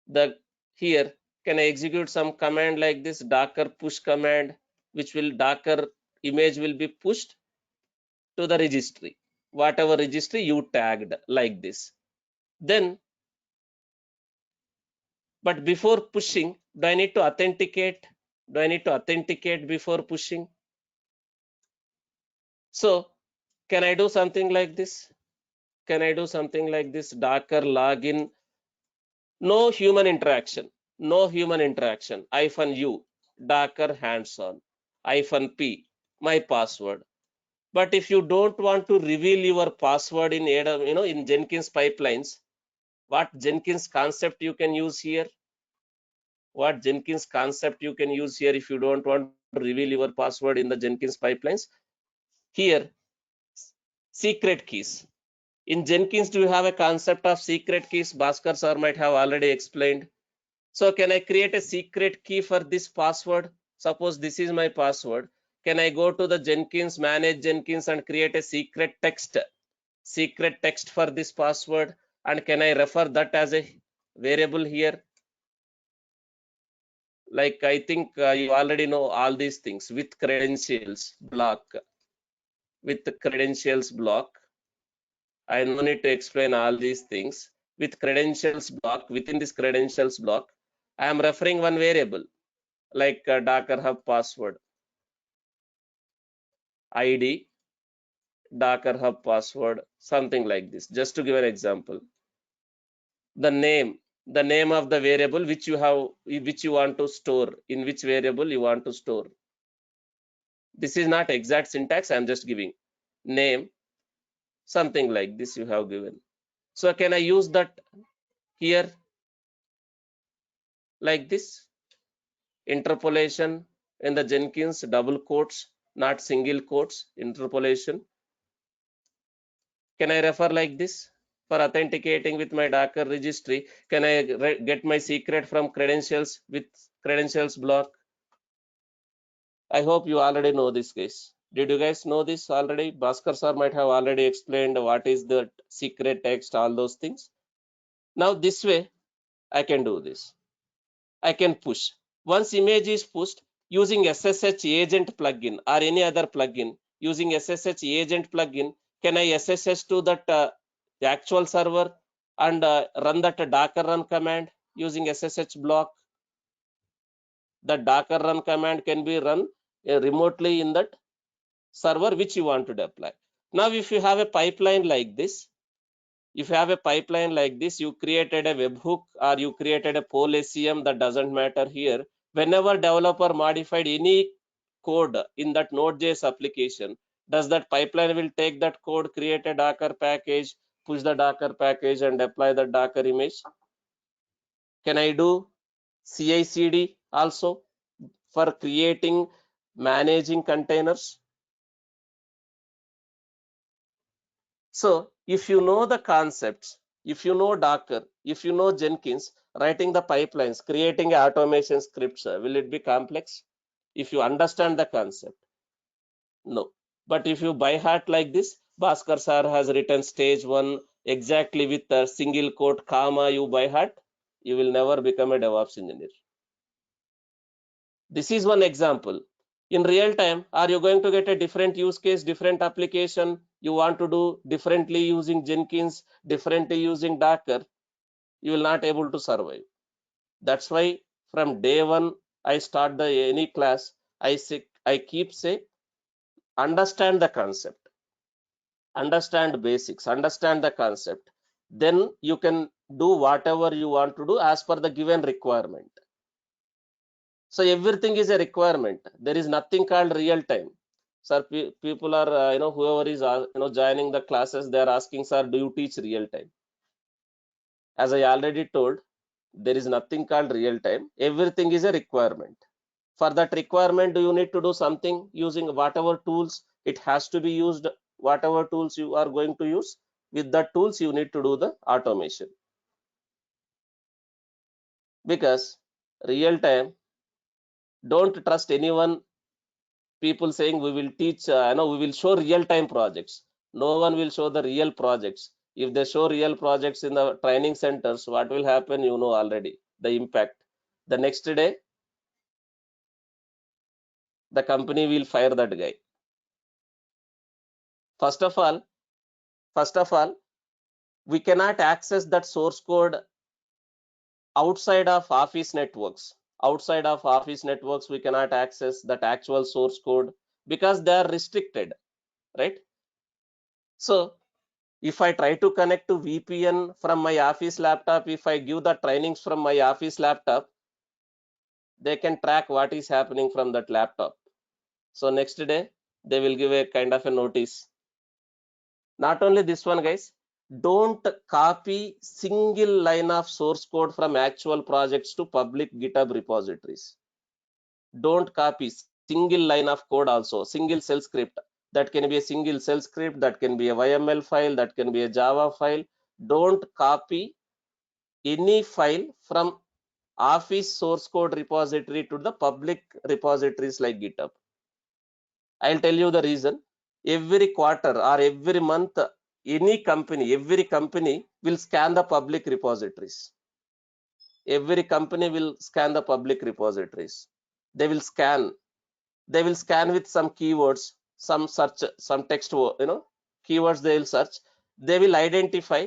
Speaker 2: the here can I execute some command like this, docker push command, which will docker image will be pushed to the registry, whatever registry you tagged like this. Then, but before pushing, do I need to authenticate? Do I need to authenticate before pushing? So can I do something like this? Can I do something like this? Docker login, no human interaction, no human interaction. -u, Docker hands-on, -p, my password. But if you don't want to reveal your password in AWS, in Jenkins pipelines, what Jenkins concept you can use here? What Jenkins concept you can use here if you don't want to reveal your password in the Jenkins pipelines? Here, secret keys. In Jenkins, do you have a concept of secret keys? Bhaskar sir might have already explained. So can I create a secret key for this password? Suppose this is my password. Can I go to the Jenkins, manage Jenkins and create a secret text for this password? And can I refer that as a variable here? Like I think you already know all these things with credentials block. With the credentials block, I no need to explain all these things. With credentials block, within this credentials block, I am referring one variable like Docker Hub password, ID, Docker Hub password, something like this. Just to give an example, the name of the variable which you want to store, in which variable you want to store. This is not exact syntax. I'm just giving name, something like this you have given. So can I use that here? like this. Interpolation in the Jenkins, double quotes, not single quotes, interpolation. Can I refer like this? For authenticating with my Docker registry, can I get my secret from credentials with credentials block? I hope you already know this case. Did you guys know this already? Bhaskar sir might have already explained what is the secret text, all those things. Now this way, I can do this. I can push. Once image is pushed using SSH agent plugin or any other plugin, using SSH agent plugin, can I SSH to that the actual server and run that docker run command using SSH block? The docker run command can be run remotely in that server which you want to deploy. Now, if you have a pipeline like this, if you have a pipeline like this, you created a webhook or you created a poll SEM, that doesn't matter here. Whenever developer modified any code in that Node.js application, does that pipeline will take that code, create a Docker package, push the Docker package and deploy the Docker image? Can I do CI/CD also for creating, managing containers? So if you know the concepts, if you know Docker, if you know Jenkins, writing the pipelines, creating automation scripts, will it be complex? If you understand the concept, no. But if you by heart like this, Bhaskar sir has written stage one exactly with a single quote, comma, you by heart, you will never become a DevOps engineer. This is one example. In real time, are you going to get a different use case, different application you want to do differently using Jenkins, differently using Docker? You will not able to survive. That's why from day one, I start the any class, I keep say, understand the concept, understand basics, understand the concept. Then you can do whatever you want to do as per the given requirement. So everything is a requirement. There is nothing called real time. Sir, people are, whoever is, joining the classes, they are asking, sir, do you teach real time? As I already told, there is nothing called real time. Everything is a requirement. For that requirement, do you need to do something using whatever tools? It has to be used, whatever tools you are going to use. With the tools, you need to do the automation. Because real time, don't trust anyone. People saying we will teach, we will show real time projects. No one will show the real projects. If they show real projects in the training centers, what will happen? You know already the impact. The next day, the company will fire that guy. First of all, first of all, we cannot access that source code outside of Office networks. Outside of Office networks, we cannot access that actual source code because they are restricted, right? So if I try to connect to VPN from my office laptop, if I give the trainings from my office laptop, they can track what is happening from that laptop. So next day, they will give a kind of a notice. Not only this one, guys, don't copy single line of source code from actual projects to public GitHub repositories. Don't copy single line of code also, single shell script. That can be a single shell script, that can be a YML file, that can be a Java file. Don't copy any file from Office source code repository to the public repositories like GitHub. I'll tell you the reason. Every quarter or every month, every company will scan the public repositories. Every company will scan the public repositories. They will scan. They will scan with some keywords, some search, some text, keywords they will search. They will identify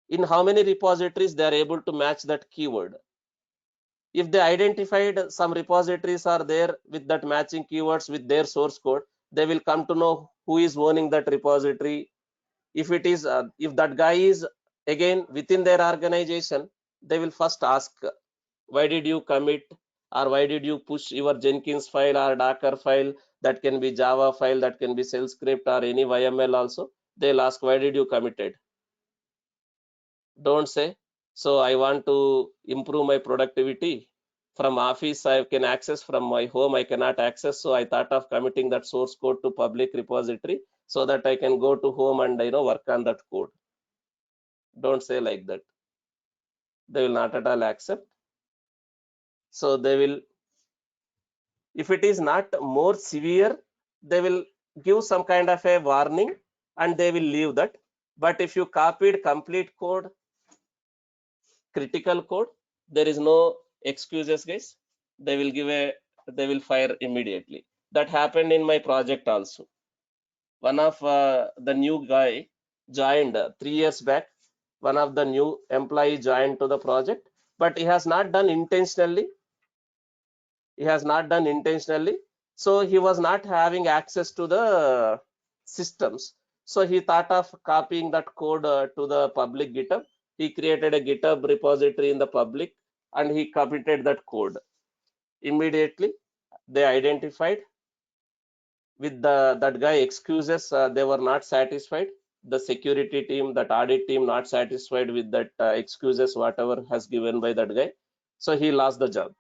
Speaker 2: in how many repositories they are able to match that keyword. If they identified some repositories are there with that matching keywords with their source code, they will come to know who is owning that repository. If it is, if that guy is again within their organization, they will first ask, why did you commit or why did you push your Jenkins file or Docker file? That can be Java file, that can be shell script or any YML also. They'll ask, why did you commit it? Don't say So I want to improve my productivity. From office, I can access. From my home, I cannot access. So I thought of committing that source code to public repository so that I can go to home and work on that code. Don't say like that. They will not at all accept. So they will, if it is not more severe, they will give some kind of a warning and they will leave that. But if you copied complete code, critical code, there is no excuses, guys. They will fire immediately. That happened in my project also. One of the new guy joined 3 years back. One of the new employee joined to the project, but he has not done intentionally. So he was not having access to the systems. So he thought of copying that code to the public GitHub. He created a GitHub repository in the public and he committed that code. Immediately they identified with that guy excuses. They were not satisfied. The security team, that audit team, not satisfied with that excuses whatever has given by that guy. So he lost the job.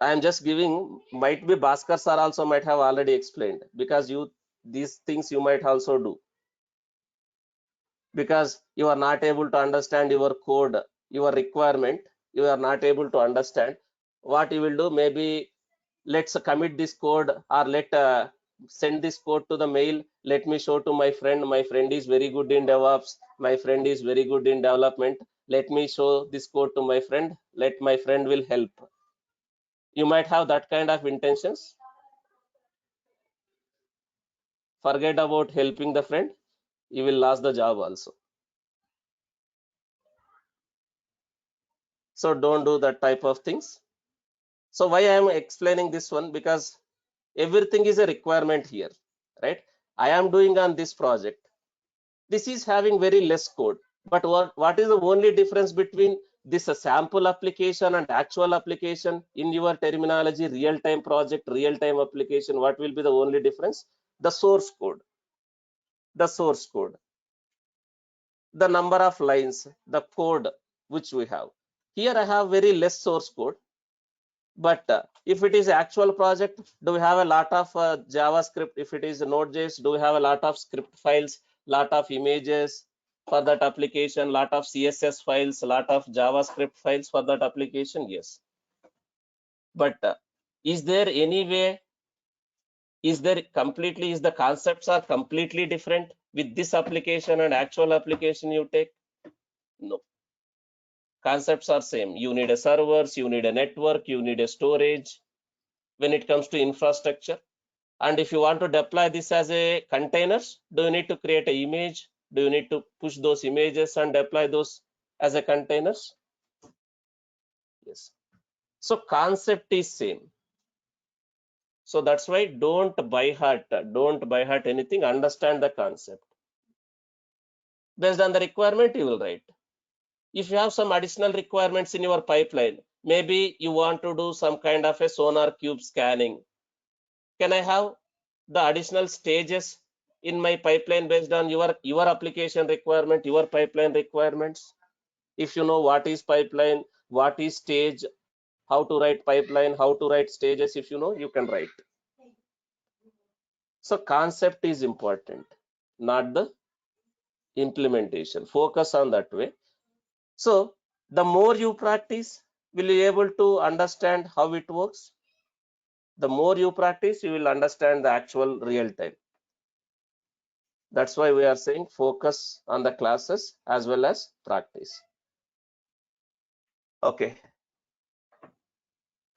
Speaker 2: I am just giving, might be Bhaskar sir also might have already explained, because these things you might also do, because you are not able to understand your code, your requirement, you are not able to understand. What you will do, maybe let's commit this code, or let send this code to the mail. Let me show to my friend. My friend is very good in DevOps. My friend is very good in development. Let me show this code to my friend. Let my friend will help. You might have that kind of intentions. Forget about helping the friend. You will lose the job also. So don't do that type of things. So why I am explaining this one? Because everything is a requirement here, right? I am doing on this project. This is having very less code. But what is the only difference between this sample application and actual application in your terminology? Real-time project, real-time application. What will be the only difference? The source code. The source code. The number of lines, the code which we have. Here I have very less source code, but if it is actual project, do we have a lot of JavaScript? If it is Node.js, do we have a lot of script files, lot of images for that application, lot of CSS files, lot of JavaScript files for that application? Yes. But is there any way, is the concepts are completely different with this application and actual application you take? No. Concepts are same. You need a servers, you need a network, you need a storage when it comes to infrastructure. And if you want to deploy this as a containers, do you need to create an image? Do you need to push those images and deploy those as a containers? Yes. So concept is same. So that's why don't by heart anything, understand the concept. Based on the requirement, you will write. If you have some additional requirements in your pipeline, maybe you want to do some kind of a sonar cube scanning. Can I have the additional stages in my pipeline based on your application requirement, your pipeline requirements? If you know what is pipeline, what is stage, how to write pipeline, how to write stages, if you know, you can write. So concept is important, not the implementation. Focus on that way. So the more you practice, will you able to understand how it works? The more you practice, you will understand the actual real time. That's why we are saying focus on the classes as well as practice. Okay.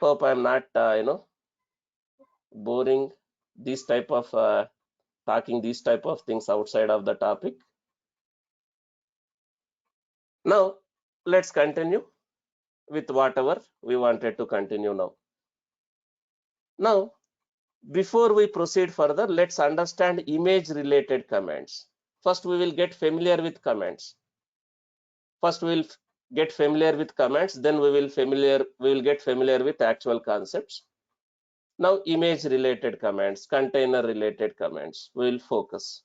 Speaker 2: Hope I'm not, boring this type of talking these type of things outside of the topic. Now, let's continue with whatever we wanted to continue now. Now, before we proceed further, let's understand image related commands. First, we will get familiar with commands. Then we will get familiar with actual concepts. Now, image related commands, container related commands, we will focus.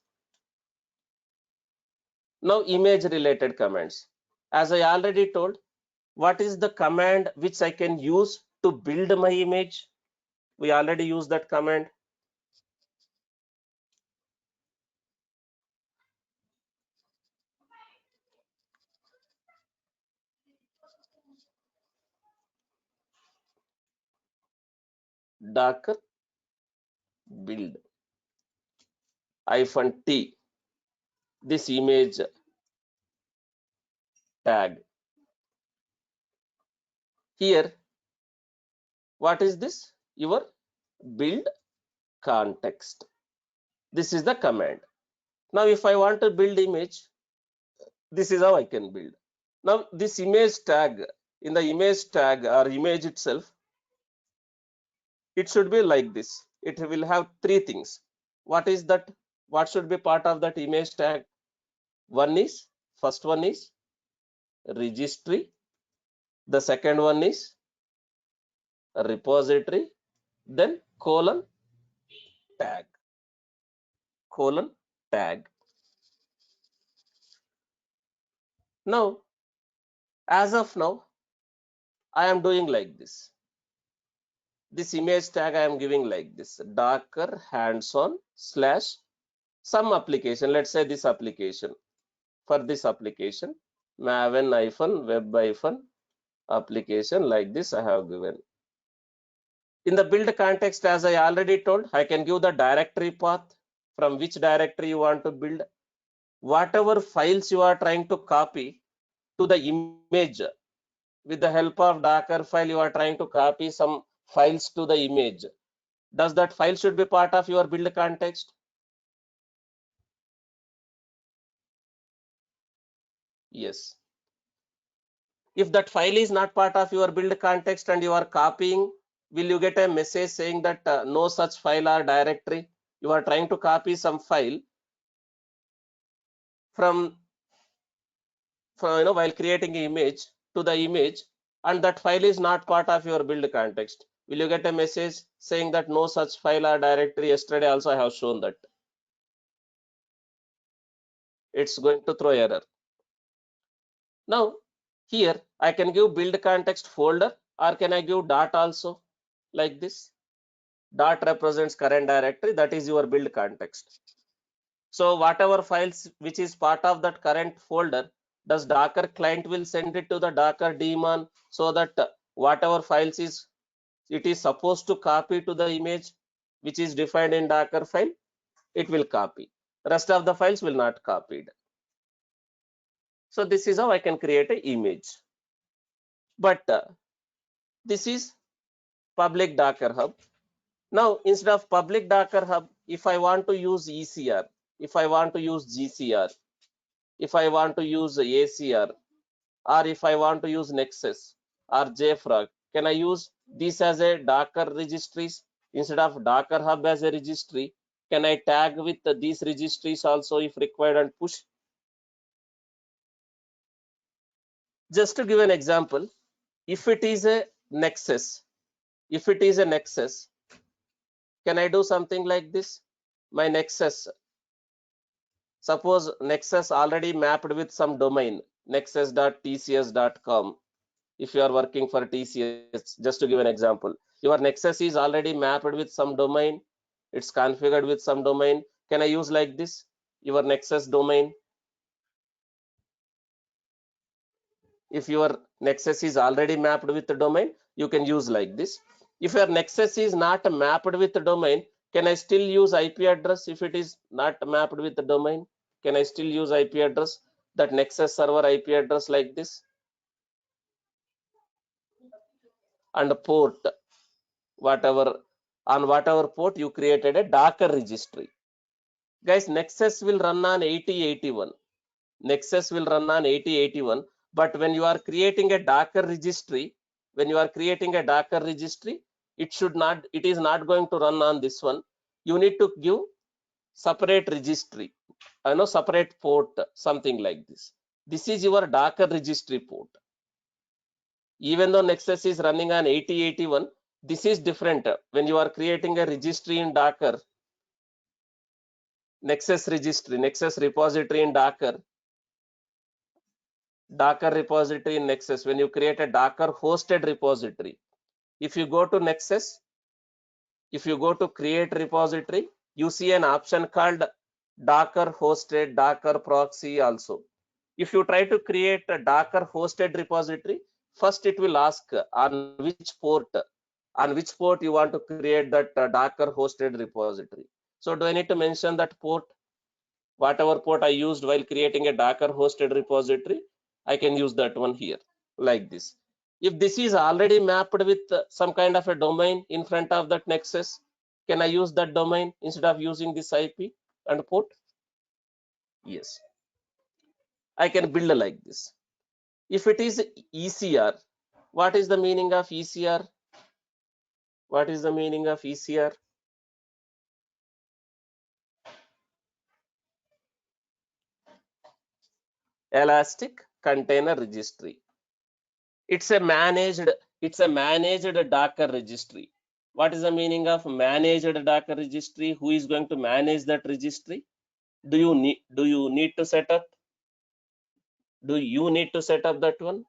Speaker 2: Now image related commands. As I already told, what is the command which I can use to build my image? We already used that command. Docker build -t this image tag. Here, what is this? Your build context. This is the command. Now, if I want to build image, this is how I can build. Now, this image tag, in the image tag or image itself, it should be like this. It will have three things. What is that? What should be part of that image tag? First one is registry. The second one is repository. Then tag, tag. Now, as of now, I am doing like this. This image tag I am giving like this, Docker hands-on slash some application. Let's say this application. For this application, maven-web- application, like this I have given. In the build context, as I already told, I can give the directory path from which directory you want to build. Whatever files you are trying to copy to the image, with the help of Docker file, you are trying to copy some files to the image. Does that file should be part of your build context? Yes. If that file is not part of your build context and you are copying, will you get a message saying that no such file or directory? You are trying to copy some file from while creating an image to the image, and that file is not part of your build context. Will you get a message saying that no such file or directory? Yesterday also I have shown that. It's going to throw error. Now, here I can give build context folder, or can I give dot also, like this? Dot represents current directory, that is your build context. So whatever files which is part of that current folder, does Docker client will send it to the Docker daemon, so that whatever files it is supposed to copy to the image which is defined in Docker file, it will copy. Rest of the files will not copied. So this is how I can create an image. But this is public Docker Hub. Now, instead of public Docker Hub, if I want to use ECR, if I want to use GCR, if I want to use ACR, or if I want to use Nexus or JFrog, can I use this as a Docker registries instead of Docker Hub as a registry? Can I tag with these registries also if required and push? Just to give an example, if it is a Nexus, can I do something like this? My Nexus, suppose Nexus already mapped with some domain, nexus.tcs.com. If you are working for TCS, just to give an example, your Nexus is already mapped with some domain, it's configured with some domain. Can I use like this? Your Nexus domain. If your Nexus is already mapped with the domain, you can use like this. If your Nexus is not mapped with the domain, can I still use IP address? If it is not mapped with the domain, can I still use IP address? That Nexus server IP address like this, and port, whatever, on whatever port you created a Docker registry. Guys, Nexus will run on 8081. Nexus will run on 8081. But when you are creating a Docker registry, it is not going to run on this one. You need to give separate registry, separate port, something like this. This is your Docker registry port. Even though Nexus is running on 8081, this is different. When you are creating a registry in Docker, Nexus registry, Nexus repository in Docker, Docker repository in Nexus. When you create a Docker hosted repository, if you go to Nexus, if you go to create repository, you see an option called Docker hosted, Docker proxy also. If you try to create a Docker hosted repository, first it will ask on which port you want to create that Docker hosted repository. So do I need to mention that port? Whatever port I used while creating a Docker hosted repository, I can use that one here like this. If this is already mapped with some kind of a domain in front of that Nexus, can I use that domain instead of using this IP and port? Yes, I can build like this. If it is ECR, what is the meaning of ECR? What is the meaning of ECR? Elastic Container Registry. It's a managed Docker registry. What is the meaning of managed Docker registry? Who is going to manage that registry? Do you need to set up? Do you need to set up that one?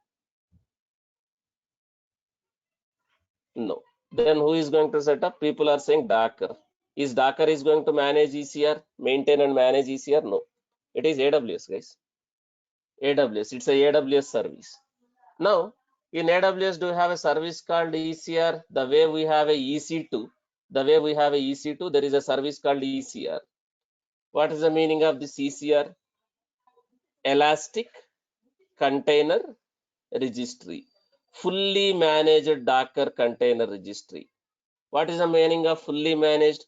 Speaker 2: No. Then who is going to set up? People are saying Docker. Is Docker is going to manage ECR, maintain and manage ECR? No. It is AWS, guys. AWS. It's a AWS service. Now, in AWS, do you have a service called ECR? The way we have a EC2, there is a service called ECR. What is the meaning of this ECR? Elastic Container Registry. Fully managed Docker container registry. What is the meaning of fully managed?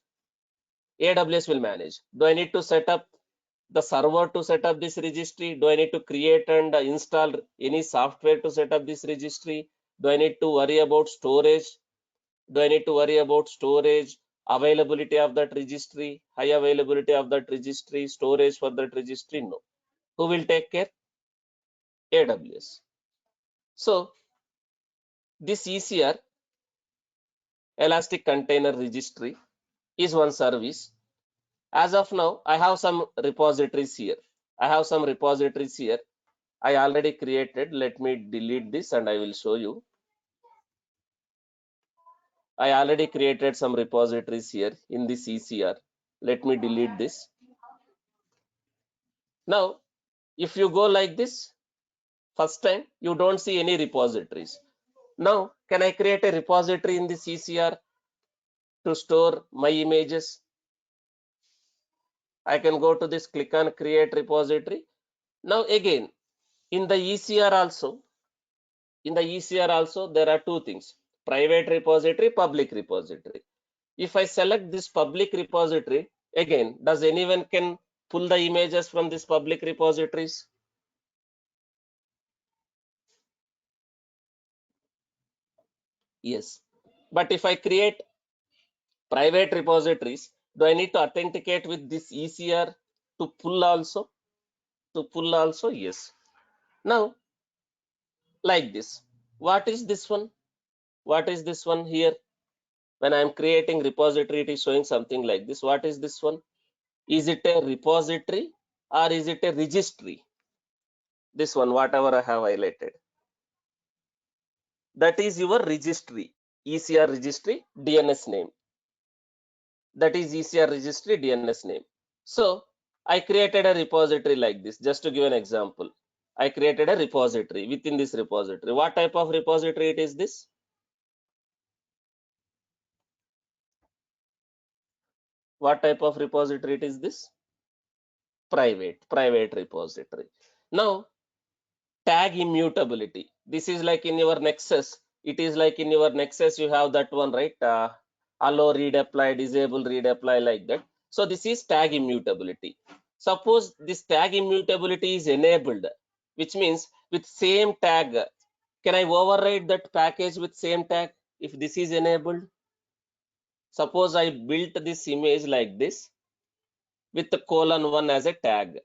Speaker 2: AWS will manage. Do I need to set up the server to set up this registry? Do I need to create and install any software to set up this registry? Do I need to worry about storage? Do I need to worry about storage, availability of that registry, high availability of that registry, storage for that registry? No. Who will take care? AWS. So this ECR, Elastic Container Registry, is one service. As of now, I have some repositories here. I already created. Let me delete this and I will show you. I already created some repositories here in this ECR. Let me delete this. Now, if you go like this, first time you don't see any repositories. Now, can I create a repository in this ECR to store my images? I can go to this, click on create repository. Now again, in the ECR also, there are two things: private repository, public repository. If I select this public repository, again, does anyone can pull the images from this public repositories? Yes. But if I create private repositories, do I need to authenticate with this ECR to pull also? Yes. Now, like this. What is this one? What is this one here? When I am creating repository, it is showing something like this. What is this one? Is it a repository or is it a registry? This one, whatever I have highlighted. That is your registry, ECR registry, DNS name. That is ECR registry, DNS name. So I created a repository like this, just to give an example. I created a repository. Within this repository, what type of repository it is this? What type of repository it is this? Private repository. Now, tag immutability. This is like in your Nexus. It is like in your Nexus, you have that one, right? Allow read apply, disable read apply, like that. So this is tag immutability. Suppose this tag immutability is enabled, which means with same tag, can I override that package with same tag if this is enabled? Suppose I built this image like this with the :1 as a tag,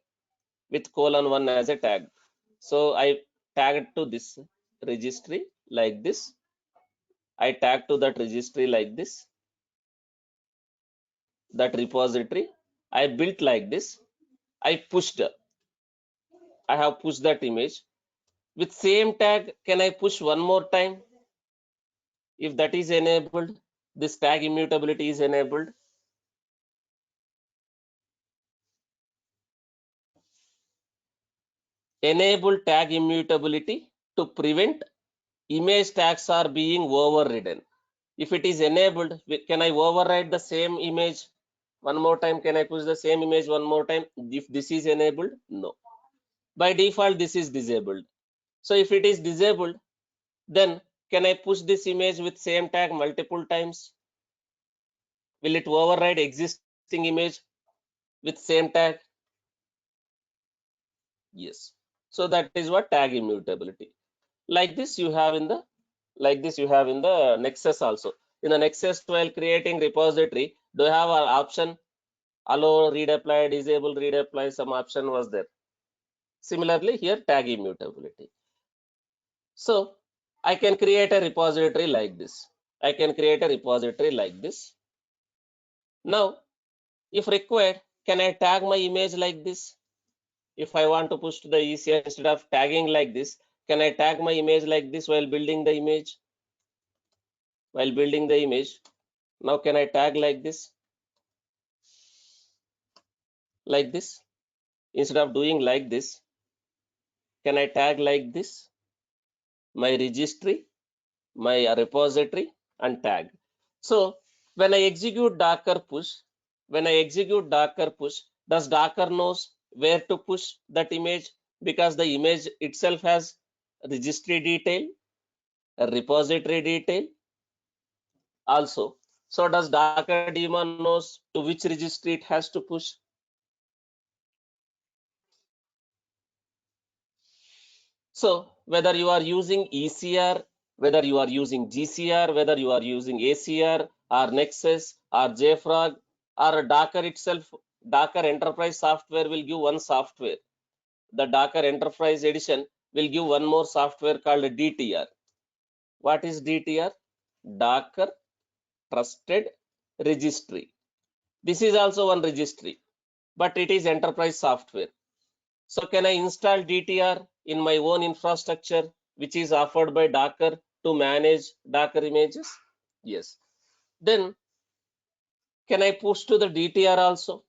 Speaker 2: So I tagged to this registry like this. I tag to that registry like this, that repository. I built like this. I have pushed that image. With same tag, can I push one more time? If that is enabled, this tag immutability is enabled. Enable tag immutability to prevent image tags are being overridden. If it is enabled, can I override the same image one more time? Can I push the same image one more time? If this is enabled, no. By default, this is disabled. So if it is disabled, then can I push this image with same tag multiple times? Will it override existing image with same tag? Yes. So that is what tag immutability. Like this you have in the Nexus also. In the Nexus, while creating repository, do you have an option allow read apply, disable read apply? Some option was there. Similarly, here tag immutability. So I can create a repository like this. I can create a repository like this. Now, if required, can I tag my image like this? If I want to push to the ECR instead of tagging like this, can I tag my image like this while building the image? While building the image, now can I tag like this? Like this? Instead of doing like this, can I tag like this? My registry, my repository, and tag. So when I execute docker push, does docker knows where to push that image? Because the image itself has registry detail, a repository detail also. So does docker daemon knows to which registry it has to push? So whether you are using ECR, whether you are using GCR, whether you are using ACR or Nexus or JFrog or Docker itself, Docker Enterprise software will give one software. The Docker Enterprise Edition will give one more software called DTR. What is DTR? Docker Trusted Registry. This is also one registry, but it is enterprise software. So can I install DTR in my own infrastructure, which is offered by Docker to manage Docker images? Yes. Then can I push to the DTR also?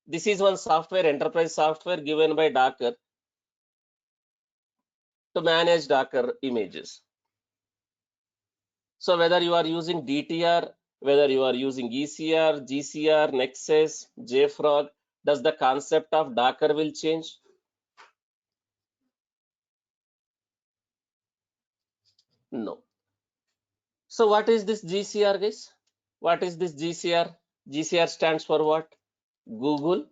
Speaker 2: This is one software, enterprise software given by Docker to manage Docker images. So whether you are using DTR, whether you are using ECR, GCR, Nexus, JFrog, does the concept of Docker will change? No. So what is this GCR, guys? What is this GCR? GCR stands for what? Google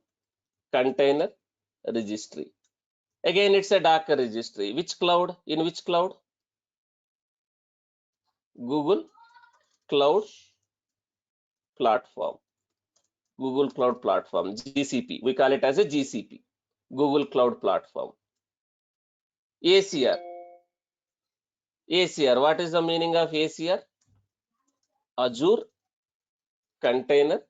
Speaker 2: Container Registry. Again, it's a Docker registry. Which cloud? In which cloud? Google Cloud Platform. Google Cloud Platform, GCP. We call it as a GCP, Google Cloud Platform. ACR. ACR. What is the meaning of ACR? Azure Container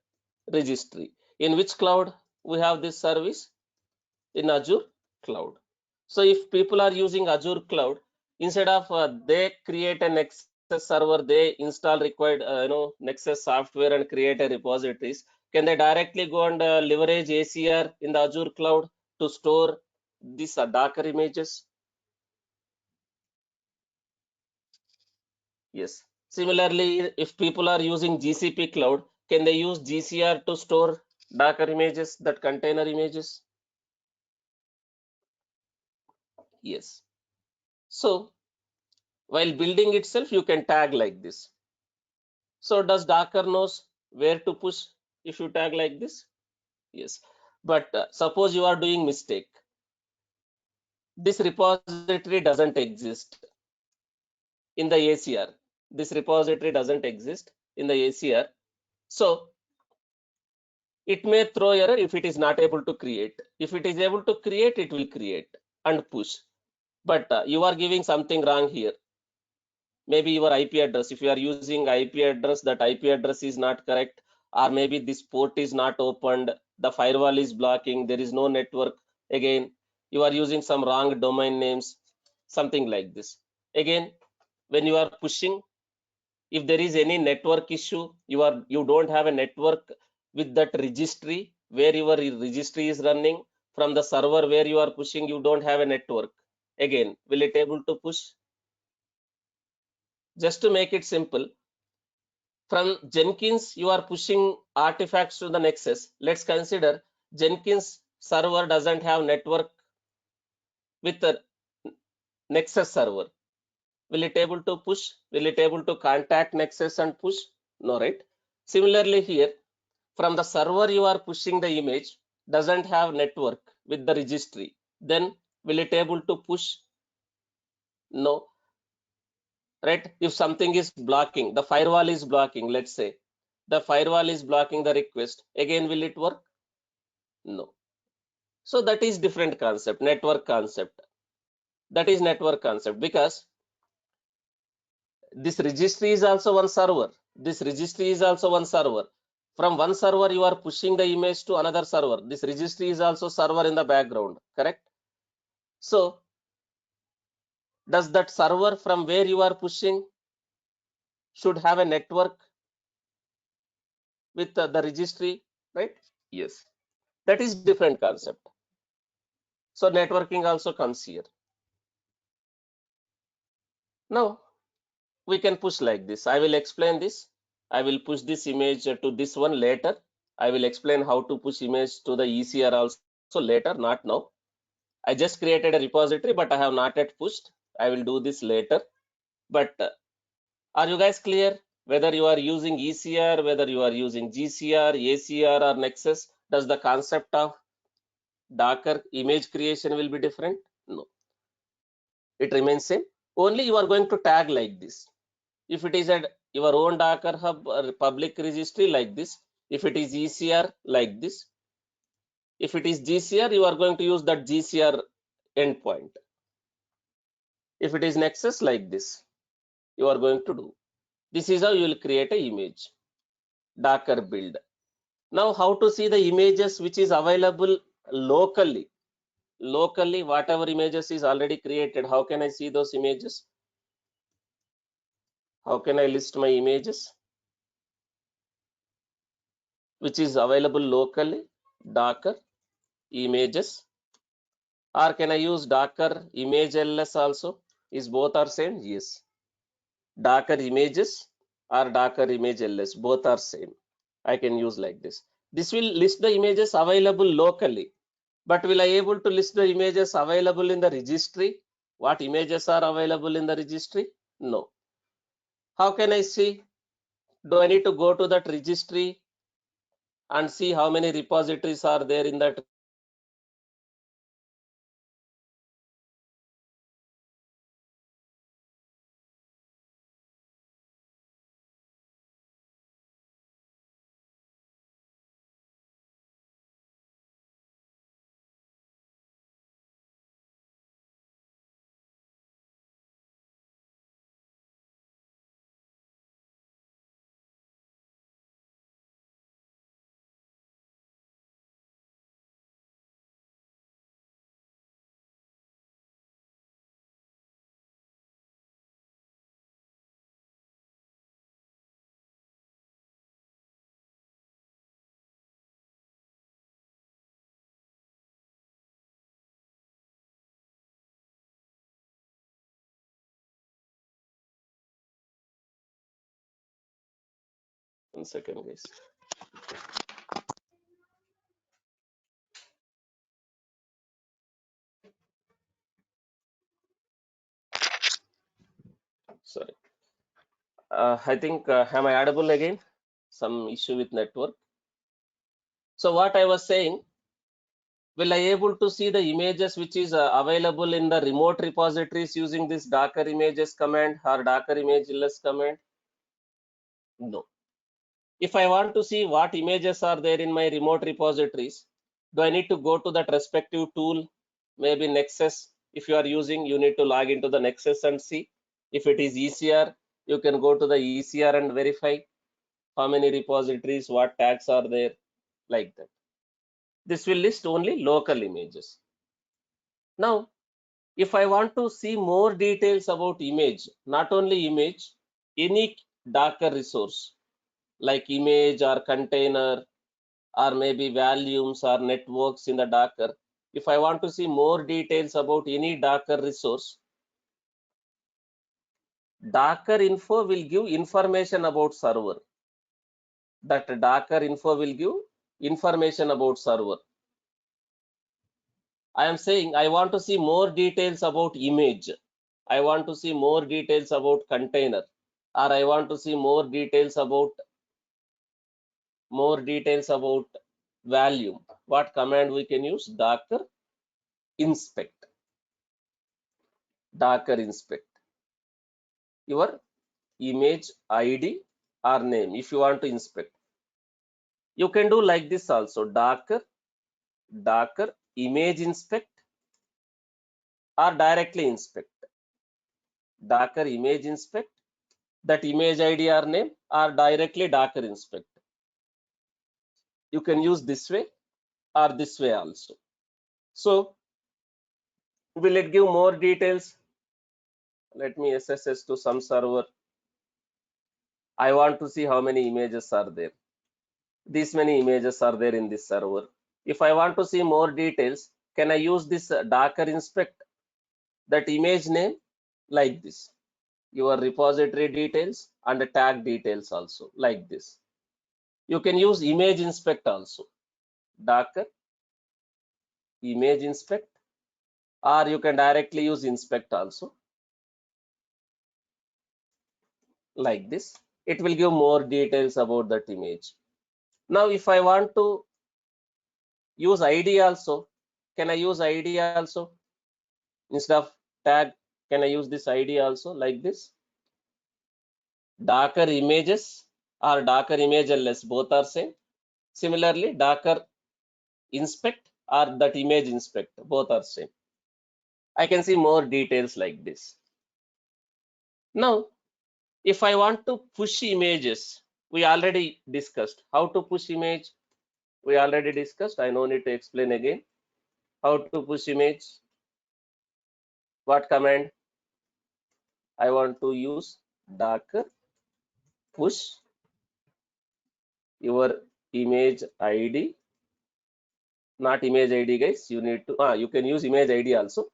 Speaker 2: Registry. In which cloud we have this service? In Azure Cloud. So if people are using Azure Cloud, instead of they create a Nexus server, they install required Nexus software and create a repositories, can they directly go and leverage ACR in the Azure Cloud to store these Docker images? Yes. Similarly, if people are using GCP Cloud, can they use GCR to store Docker images, that container images? Yes. So while building itself, you can tag like this. So does Docker knows where to push if you tag like this? Yes. But suppose you are doing mistake. This repository doesn't exist in the ACR. This repository doesn't exist in the ACR. So it may throw error if it is not able to create. If it is able to create, it will create and push. But you are giving something wrong here. Maybe your IP address, if you are using IP address, that IP address is not correct, or maybe this port is not opened, the firewall is blocking, there is no network. Again, you are using some wrong domain names. something like this. Again, when you are pushing, if there is any network issue, you don't have a network with that registry where your registry is running, from the server where you are pushing, you don't have a network. Again, will it able to push? Just to make it simple, from Jenkins, you are pushing artifacts to the Nexus. Let's consider Jenkins server doesn't have network with the Nexus server. Will it able to push? Will it able to contact Nexus and push? No, right? Similarly here, from the server you are pushing the image doesn't have network with the registry. Then will it able to push? No, right? If something is blocking, the firewall is blocking, let's say, the firewall is blocking the request. Again, will it work? No. So that is different concept, network concept. That is network concept because this registry is also one server. This registry is also one server. From one server, you are pushing the image to another server. This registry is also server in the background, correct? So does that server from where you are pushing should have a network with the registry, right? Yes, that is different concept. So networking also comes here. Now we can push like this. I will explain this. I will push this image to this one later. I will explain how to push image to the ECR also later, not now. I just created a repository, but I have not yet pushed. I will do this later. But are you guys clear? Whether you are using ECR, whether you are using GCR, ACR, or Nexus, does the concept of Docker image creation will be different? No, it remains same. Only you are going to tag like this. If it is at your own Docker Hub or public registry like this, if it is ECR like this, if it is GCR, you are going to use that GCR endpoint. If it is Nexus like this, you are going to do. This is how you will create an image, Docker build. Now, how to see the images which is available locally? Locally, whatever images is already created, how can I see those images? How can I list my images which is available locally? Docker images, or can I use Docker image ls also? Is both are same? Yes. Docker images or Docker image ls, both are same. I can use like this. This will list the images available locally, but will I able to list the images available in the registry? What images are available in the registry? No. How can I see? Do I need to go to that registry and see how many repositories are there in that? One second, guys. Sorry. I think, am I audible again? Some issue with network. So what I was saying, will I able to see the images which is available in the remote repositories using this Docker images command or Docker image ls command? No. If I want to see what images are there in my remote repositories, do I need to go to that respective tool? Maybe Nexus. If you are using, you need to log into the Nexus and see. If it is ECR, you can go to the ECR and verify how many repositories, what tags are there, like that. This will list only local images. Now, If I want to see more details about image, not only image, any Docker resource like image or container or maybe volumes or networks in the Docker, if I want to see more details about any Docker resource, Docker info will give information about server. That Docker info will give information about server. I am saying I want to see more details about image. I want to see more details about container, or I want to see more details about volume. What command we can use? Docker inspect. Docker inspect your image ID or name if you want to inspect. You can do like this also. Docker image inspect or directly inspect. Docker image inspect, that image ID or name, or directly Docker inspect. You can use this way or this way also. So will it give more details? Let me SSH to some server. I want to see how many images are there. These many images are there in this server. If I want to see more details, can I use this Docker inspect, that image name, like this? Your repository details and the tag details also, like this. You can use image inspect also. Docker image inspect, or you can directly use inspect also, like this. It will give more details about that image. Now if I want to use ID also, can I use ID also? Instead of tag, can I use this ID also, like this? Docker images or Docker image ls, both are same. Similarly, Docker inspect or that image inspect, both are same. I can see more details like this. Now if I want to push images, we already discussed how to push image. We already discussed. I no need to explain again how to push image. What command? I want to use Docker push your image ID, not image ID, guys. You need to. You can use image ID also.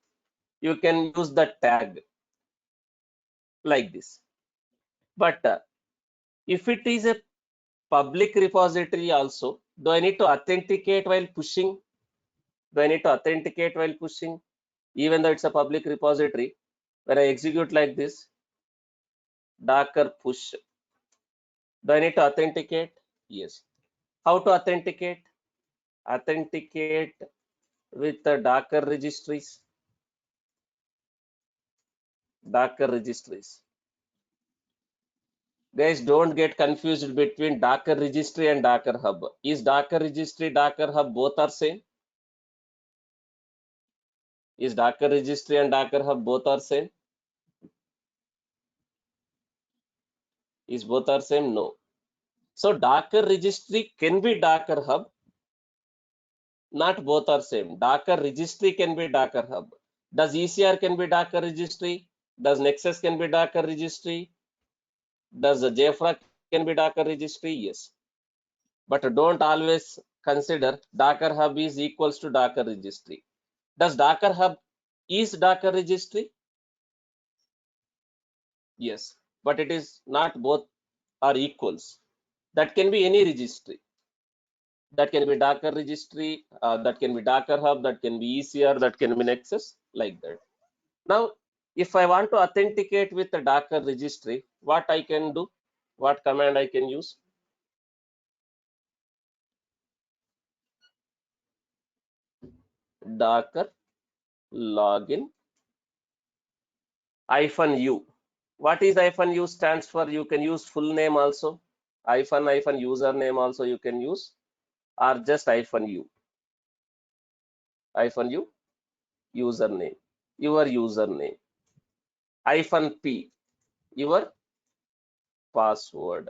Speaker 2: You can use the tag like this. But if it is a public repository also, do I need to authenticate while pushing? Do I need to authenticate while pushing? Even though it's a public repository, when I execute like this, Docker push, do I need to authenticate? Yes. How to authenticate? Authenticate with the Docker registries. Docker registries. Guys, don't get confused between Docker registry and Docker Hub. Is Docker registry, Docker Hub both are same? Is Docker registry and Docker Hub both are same? Is both are same? No. So Docker registry can be Docker Hub, not both are same. Docker registry can be Docker Hub. Does ECR can be Docker registry? Does Nexus can be Docker registry? Does the JFrog can be Docker registry? Yes. But don't always consider Docker Hub is equals to Docker registry. Does Docker Hub is Docker registry? Yes. But it is not both are equals. That can be any registry. That can be Docker registry, that can be Docker Hub, that can be ECR, that can be Nexus, like that. Now, if I want to authenticate with the Docker registry, what I can do? What command I can use? Docker login -u. What is -u stands for? You can use full name also. -username also you can use, or just -u. -u username, your username. -p, your password.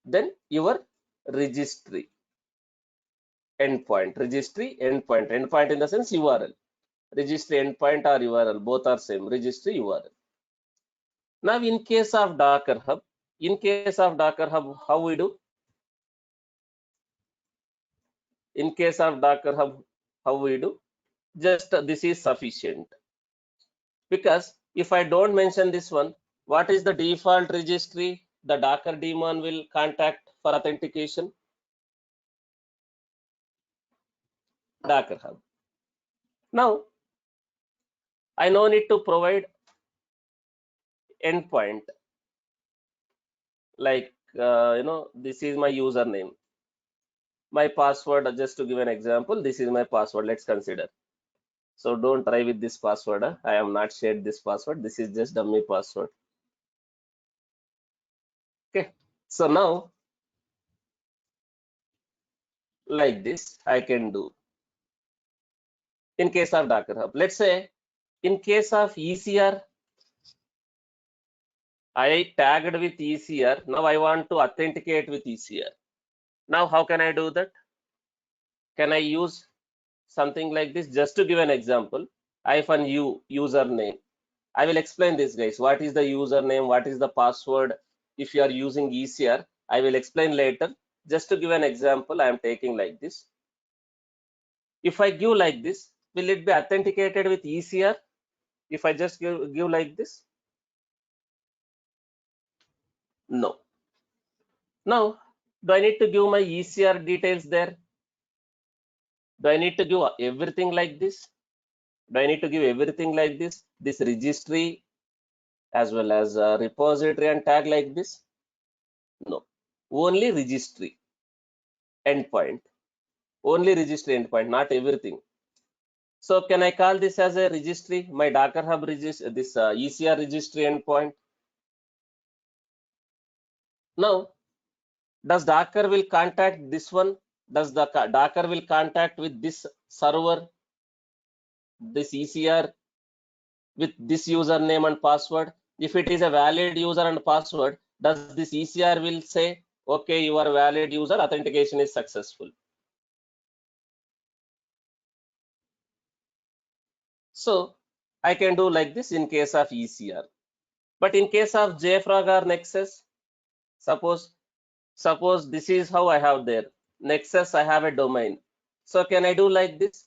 Speaker 2: Then your registry endpoint. Registry endpoint. Endpoint in the sense URL. registry endpoint or URL, both are same, registry URL. Now in case of Docker Hub, how we do? In case of Docker Hub, how we do? Just this is sufficient, because if I don't mention this one, what is the default registry the Docker daemon will contact for authentication? Docker Hub. Now I no need to provide endpoint, like this is my username, my password. Just to give an example, this is my password, let's consider. So don't try with this password. I am not shared this password. This is just dummy password. Okay. So now, like this, I can do. In case of Docker Hub, let's say, in case of ECR, I tagged with ECR. Now I want to authenticate with ECR. Now, how can I do that? Can I use something like this? Just to give an example, -u username. I will explain this, guys. What is the username? What is the password? If you are using ECR, I will explain later. Just to give an example, I am taking like this. If I give like this, will it be authenticated with ECR? If I just give like this? No. Now, do I need to give my ECR details there? Do I need to give everything like this? Do I need to give everything like this? This registry as well as a repository and tag like this? No. Only registry endpoint. Only registry endpoint, not everything. So can I call this as a registry? My Docker Hub registry, this ECR registry endpoint. Now, does Docker will contact this one? Does the Docker will contact with this server, this ECR, with this username and password? If it is a valid user and password, does this ECR will say, okay, you are a valid user, authentication is successful? So I can do like this in case of ECR. But in case of JFrog or Nexus, suppose this is how I have there. Nexus, I have a domain. So can I do like this?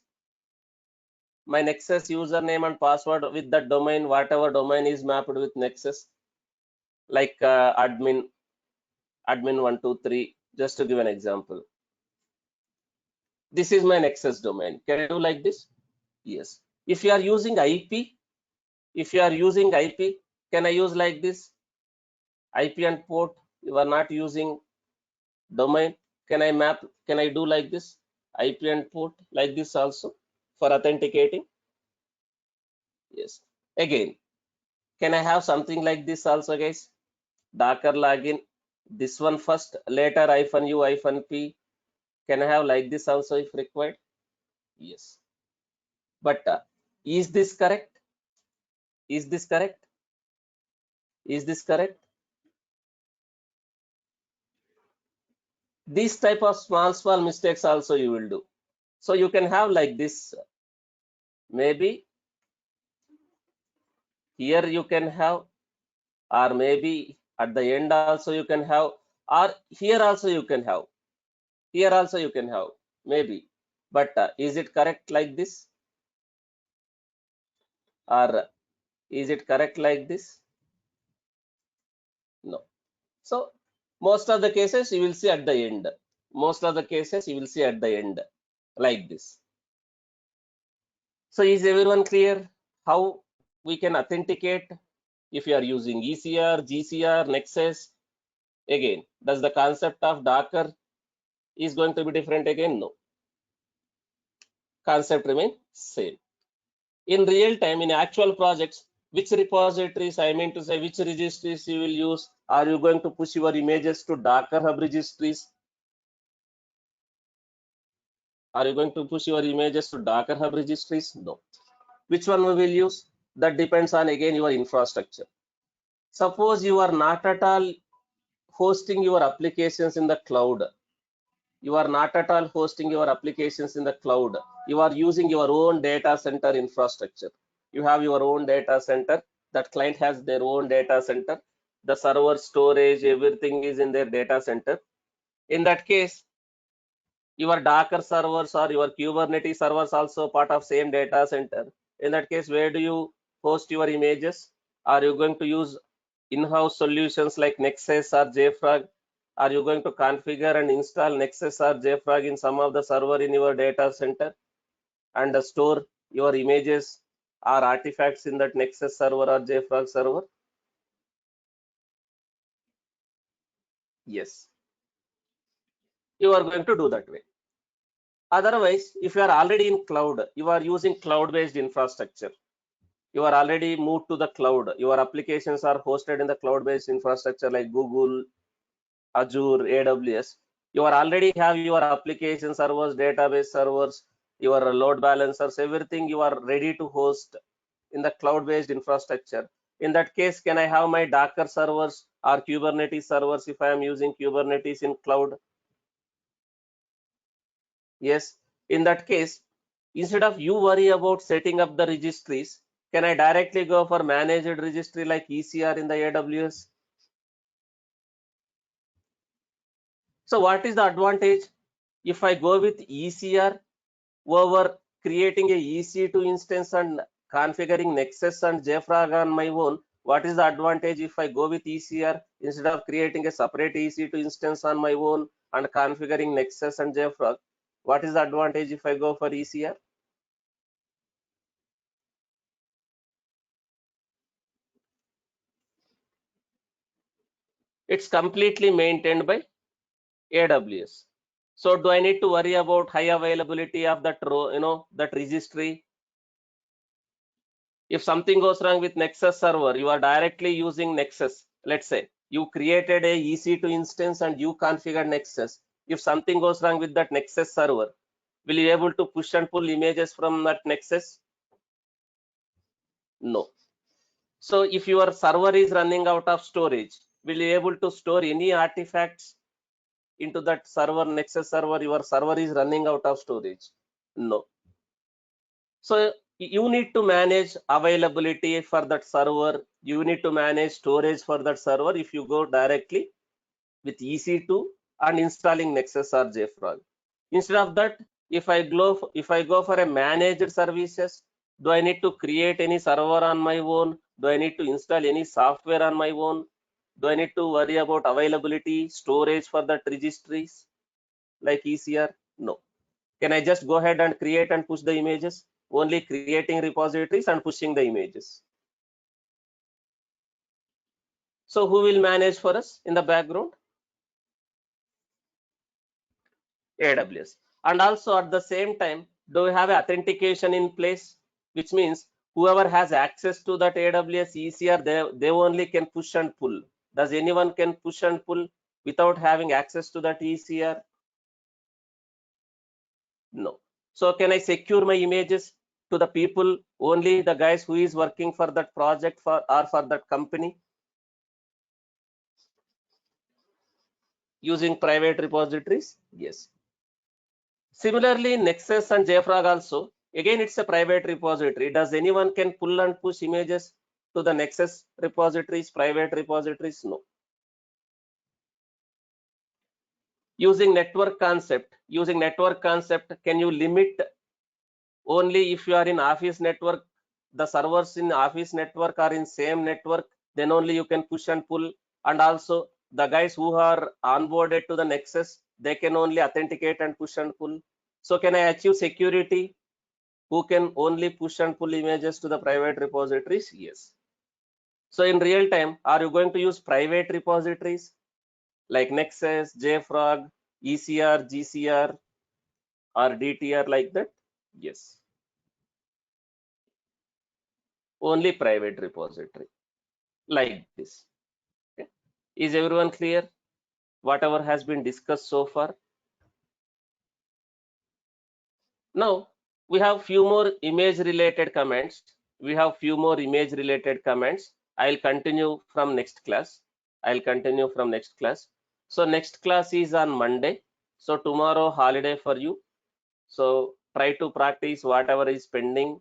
Speaker 2: My Nexus username and password with that domain, whatever domain is mapped with Nexus, like admin 123, just to give an example. This is my Nexus domain. Can I do like this? Yes. If you are using IP, can I use like this? IP and port, you are not using domain. Can I do like this? IP and port like this also for authenticating? Yes. Again, can I have something like this also, guys? Docker login, this one first, later -u -p. Can I have like this also if required? Yes. But is this correct? Is this correct? Is this correct? This type of small mistakes also you will do. So you can have like this. Maybe here you can have, or maybe at the end also you can have, or here also you can have. Here also you can have, maybe. But is it correct like this? Or is it correct like this? No. So most of the cases you will see at the end. Most of the cases you will see at the end like this. So is everyone clear how we can authenticate if you are using ECR, GCR, Nexus? Again, does the concept of Docker is going to be different again? No. Concept remain same. In real time, in actual projects, which repositories, I mean to say, which registries you will use? Are you going to push your images to Docker Hub registries? Are you going to push your images to Docker Hub registries? No. Which one we will use? That depends on, again, your infrastructure. Suppose you are not at all hosting your applications in the cloud. You are not at all hosting your applications in the cloud. You are using your own data center infrastructure. You have your own data center. That client has their own data center. The server, storage, everything is in their data center. In that case, your Docker servers or your Kubernetes servers also part of same data center. In that case, where do you host your images? Are you going to use in-house solutions like Nexus or JFrog? Are you going to configure and install Nexus or JFrog in some of the server in your data center and store your images or artifacts in that Nexus server or JFrog server? Yes, you are going to do that way. Otherwise, if you are already in cloud, you are using cloud-based infrastructure. You are already moved to the cloud. Your applications are hosted in the cloud-based infrastructure like Google, Azure, AWS. You are already have your application servers, database servers, your load balancers, everything you are ready to host in the cloud-based infrastructure. In that case, can I have my Docker servers or Kubernetes servers if I am using Kubernetes in cloud? Yes. In that case, instead of you worry about setting up the registries, can I directly go for managed registry like ECR in the AWS? So what is the advantage if I go with ECR over creating a EC2 instance and configuring Nexus and JFrog on my own? What is the advantage if I go with ECR instead of creating a separate EC2 instance on my own and configuring Nexus and JFrog? What is the advantage if I go for ECR? It's completely maintained by AWS. So do I need to worry about high availability of that that registry? If something goes wrong with Nexus server, you are directly using Nexus. Let's say you created a EC2 instance and you configured Nexus. If something goes wrong with that Nexus server, will you be able to push and pull images from that Nexus? No. So if your server is running out of storage, will you be able to store any artifacts into that server, Nexus server? Your server is running out of storage? No. So you need to manage availability for that server. You need to manage storage for that server if you go directly with EC2 and installing Nexus or JFrog. Instead of that, if I go for a managed services, do I need to create any server on my own? Do I need to install any software on my own? Do I need to worry about availability, storage for that registries like ECR? No. Can I just go ahead and create and push the images? Only creating repositories and pushing the images. So who will manage for us in the background? AWS. And also at the same time, do we have authentication in place? Which means whoever has access to that AWS ECR, they only can push and pull. Does anyone can push and pull without having access to that ECR? No. So can I secure my images to the people, only the guys who is working for that project or for that company using private repositories? Yes. Similarly, Nexus and JFrog also, again, it's a private repository. Does anyone can pull and push images to the Nexus repositories, private repositories? No. Using network concept, can you limit only if you are in Office network, the servers in Office network are in same network, then only you can push and pull. And also the guys who are onboarded to the Nexus, they can only authenticate and push and pull. So can I achieve security? Who can only push and pull images to the private repositories? Yes. So in real time, are you going to use private repositories like Nexus, JFrog, ECR, GCR, or DTR like that? Yes. Only private repository like this. Okay. Is everyone clear? Whatever has been discussed so far. Now we have few more image related comments. I'll continue from next class. So next class is on Monday. So tomorrow holiday for you. So try to practice whatever is pending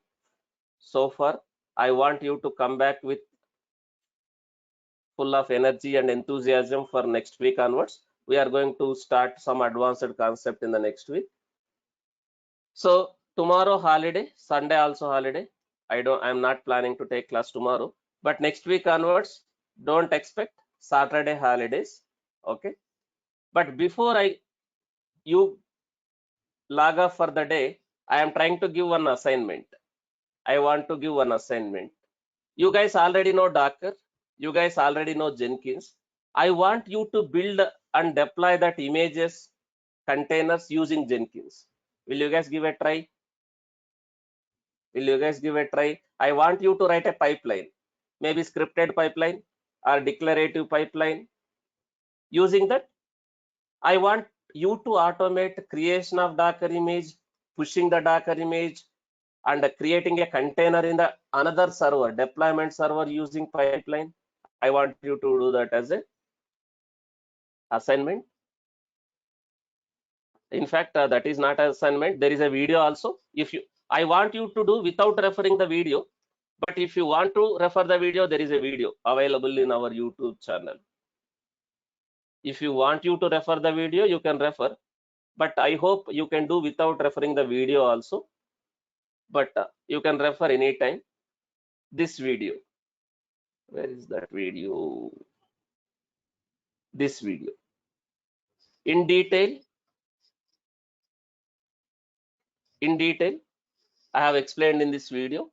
Speaker 2: so far. I want you to come back with full of energy and enthusiasm for next week onwards. We are going to start some advanced concept in the next week. So tomorrow holiday, Sunday also holiday. I'm not planning to take class tomorrow, but next week onwards, don't expect Saturday holidays. Okay. But before you log off for the day, I am trying to give one assignment. I want to give one assignment. You guys already know Docker. You guys already know Jenkins. I want you to build and deploy that images containers using Jenkins. Will you guys give a try? Will you guys give a try? I want you to write a pipeline, maybe scripted pipeline or declarative pipeline. Using that, I want you to automate creation of Docker image, pushing the Docker image, and creating a container in the another server, deployment server using pipeline. I want you to do that as a assignment. In fact, that is not an assignment. There is a video also. I want you to do without referring the video. But if you want to refer the video, there is a video available in our YouTube channel. If you want you to refer the video, you can refer. But I hope you can do without referring the video also. But you can refer anytime. This video. Where is that video? This video. In detail, I have explained in this video.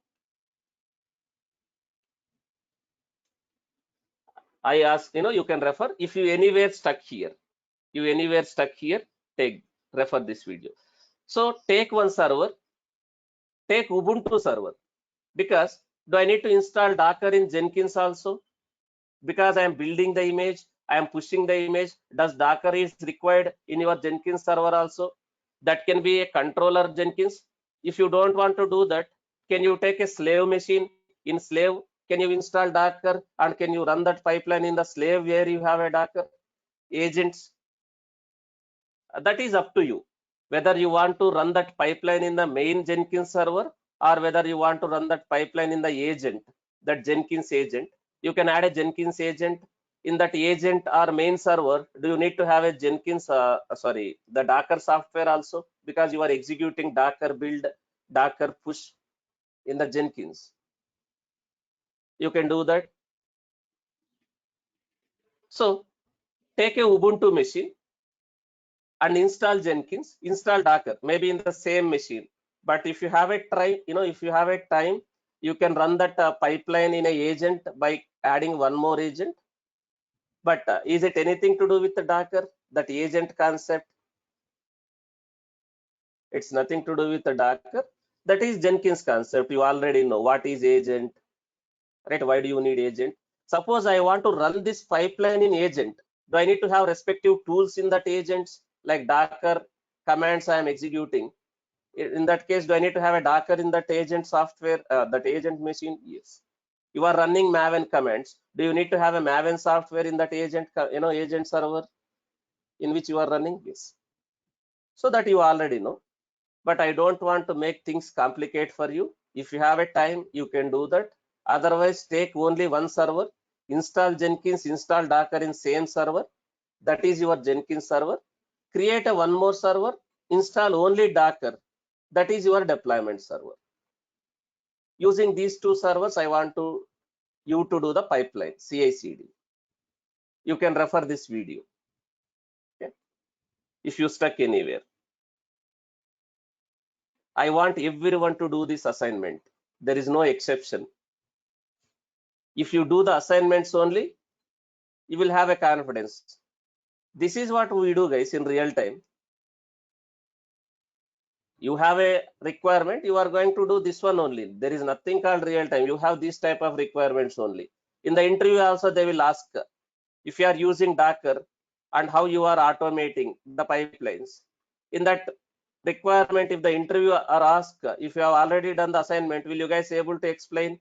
Speaker 2: I ask, you can refer. If you anywhere stuck here, refer this video. So take one server, take Ubuntu server, because do I need to install Docker in Jenkins also? Because I am building the image, I am pushing the image. Does Docker is required in your Jenkins server also? That can be a controller Jenkins. If you don't want to do that, can you take a slave machine? In slave, can you install Docker and can you run that pipeline in the slave where you have a Docker agents? That is up to you. Whether you want to run that pipeline in the main Jenkins server or whether you want to run that pipeline in the agent, that Jenkins agent. You can add a Jenkins agent in that agent or main server. Do you need to have a Jenkins, the Docker software also? Because you are executing Docker build, Docker push in the Jenkins. You can do that. So take a Ubuntu machine and install Jenkins, install Docker, maybe in the same machine. But if you have a time, you can run that pipeline in a agent by adding one more agent. But is it anything to do with the Docker? That agent concept? It's nothing to do with the Docker. That is Jenkins concept. You already know what is agent, right? Why do you need agent? Suppose I want to run this pipeline in agent. Do I need to have respective tools in that agents like Docker commands I am executing? In that case, do I need to have a Docker in that agent software, that agent machine? Yes. You are running Maven commands. Do you need to have a Maven software in that agent, agent server in which you are running? Yes. So that you already know. But I don't want to make things complicated for you. If you have a time, you can do that. Otherwise, take only one server, install Jenkins, install Docker in same server. That is your Jenkins server. Create a one more server, install only Docker. That is your deployment server. Using these two servers, I want you to do the pipeline, CI/CD. You can refer this video. Okay. If you stuck anywhere. I want everyone to do this assignment. There is no exception. If you do the assignments only, you will have a confidence. This is what we do, guys, in real time. You have a requirement, you are going to do this one only. There is nothing called real time. You have this type of requirements only. In the interview also, they will ask if you are using Docker and how you are automating the pipelines. In that requirement, if the interviewer are asked if you have already done the assignment, will you guys able to explain?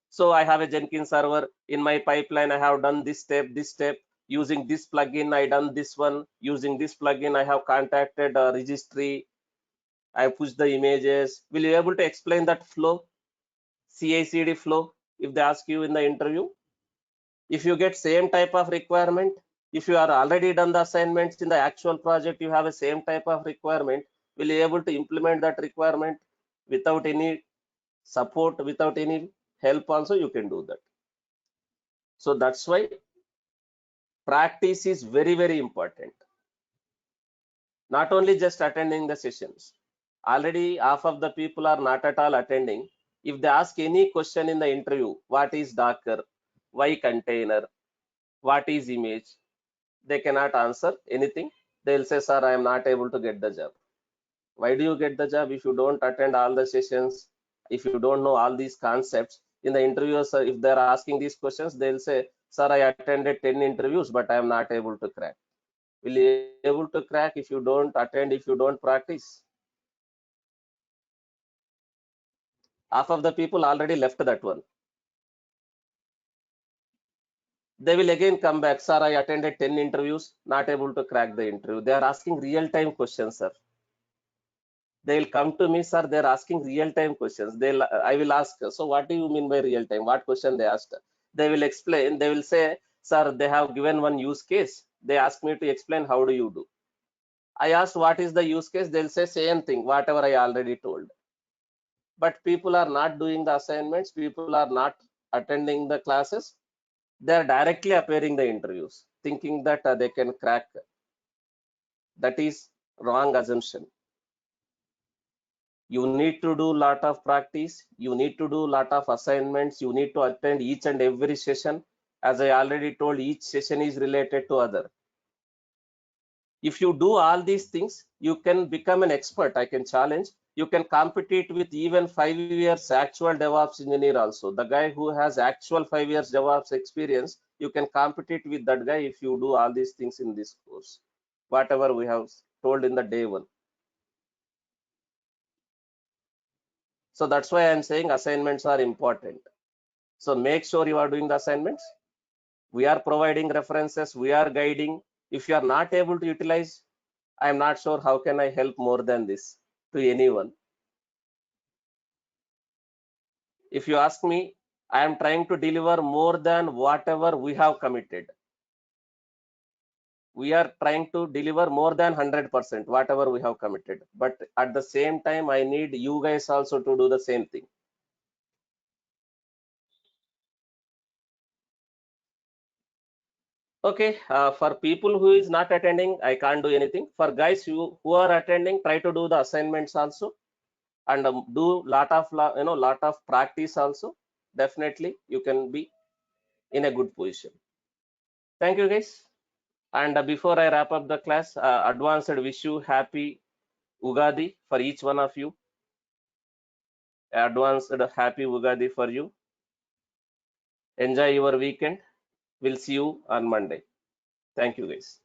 Speaker 2: So I have a Jenkins server in my pipeline. I have done this step, using this plugin I done this one, using this plugin I have contacted a registry, I pushed the images. Will you able to explain that flow, CI/CD flow, if they ask you in the interview? If you get same type of requirement, if you are already done the assignments in the actual project, you have a same type of requirement, will you able to implement that requirement without any support, without any help also, you can do that. So that's why practice is very, very important. Not only just attending the sessions. Already half of the people are not at all attending. If they ask any question in the interview, what is Docker, why container, what is image, they cannot answer anything. They'll say, sir, I am not able to get the job. Why do you get the job if you don't attend all the sessions, if you don't know all these concepts? In the interviewers, if they're asking these questions, they'll say, sir, I attended 10 interviews, but I am not able to crack. Will you able to crack if you don't attend, if you don't practice? Half of the people already left that one. They will again come back, sir, I attended 10 interviews, not able to crack the interview. They are asking real-time questions, sir. They'll come to me, sir, they're asking real-time questions. I will ask, so what do you mean by real-time? What question they asked? They will explain, they will say, sir, they have given one use case. They ask me to explain, how do you do? I asked, what is the use case? They'll say same thing, whatever I already told. But people are not doing the assignments. People are not attending the classes. They're directly appearing the interviews, thinking that they can crack. That is wrong assumption. You need to do lot of practice. You need to do lot of assignments. You need to attend each and every session. As I already told, each session is related to other. If you do all these things, you can become an expert. I can challenge. You can compete with even 5 years actual DevOps engineer also. The guy who has actual 5 years DevOps experience, you can compete with that guy if you do all these things in this course. Whatever we have told in the day one. So that's why I'm saying assignments are important. So make sure you are doing the assignments. We are providing references. We are guiding. If you are not able to utilize, I'm not sure how can I help more than this to anyone. If you ask me, I am trying to deliver more than whatever we have committed. We are trying to deliver more than 100%, whatever we have committed. But at the same time, I need you guys also to do the same thing. Okay, for people who is not attending, I can't do anything. For guys who are attending, try to do the assignments also, and do lot of practice also. Definitely, you can be in a good position. Thank you, guys. And before I wrap up the class, advanced wish you happy Ugadi for each one of you. Advanced happy Ugadi for you. Enjoy your weekend. We'll see you on Monday. Thank you, guys.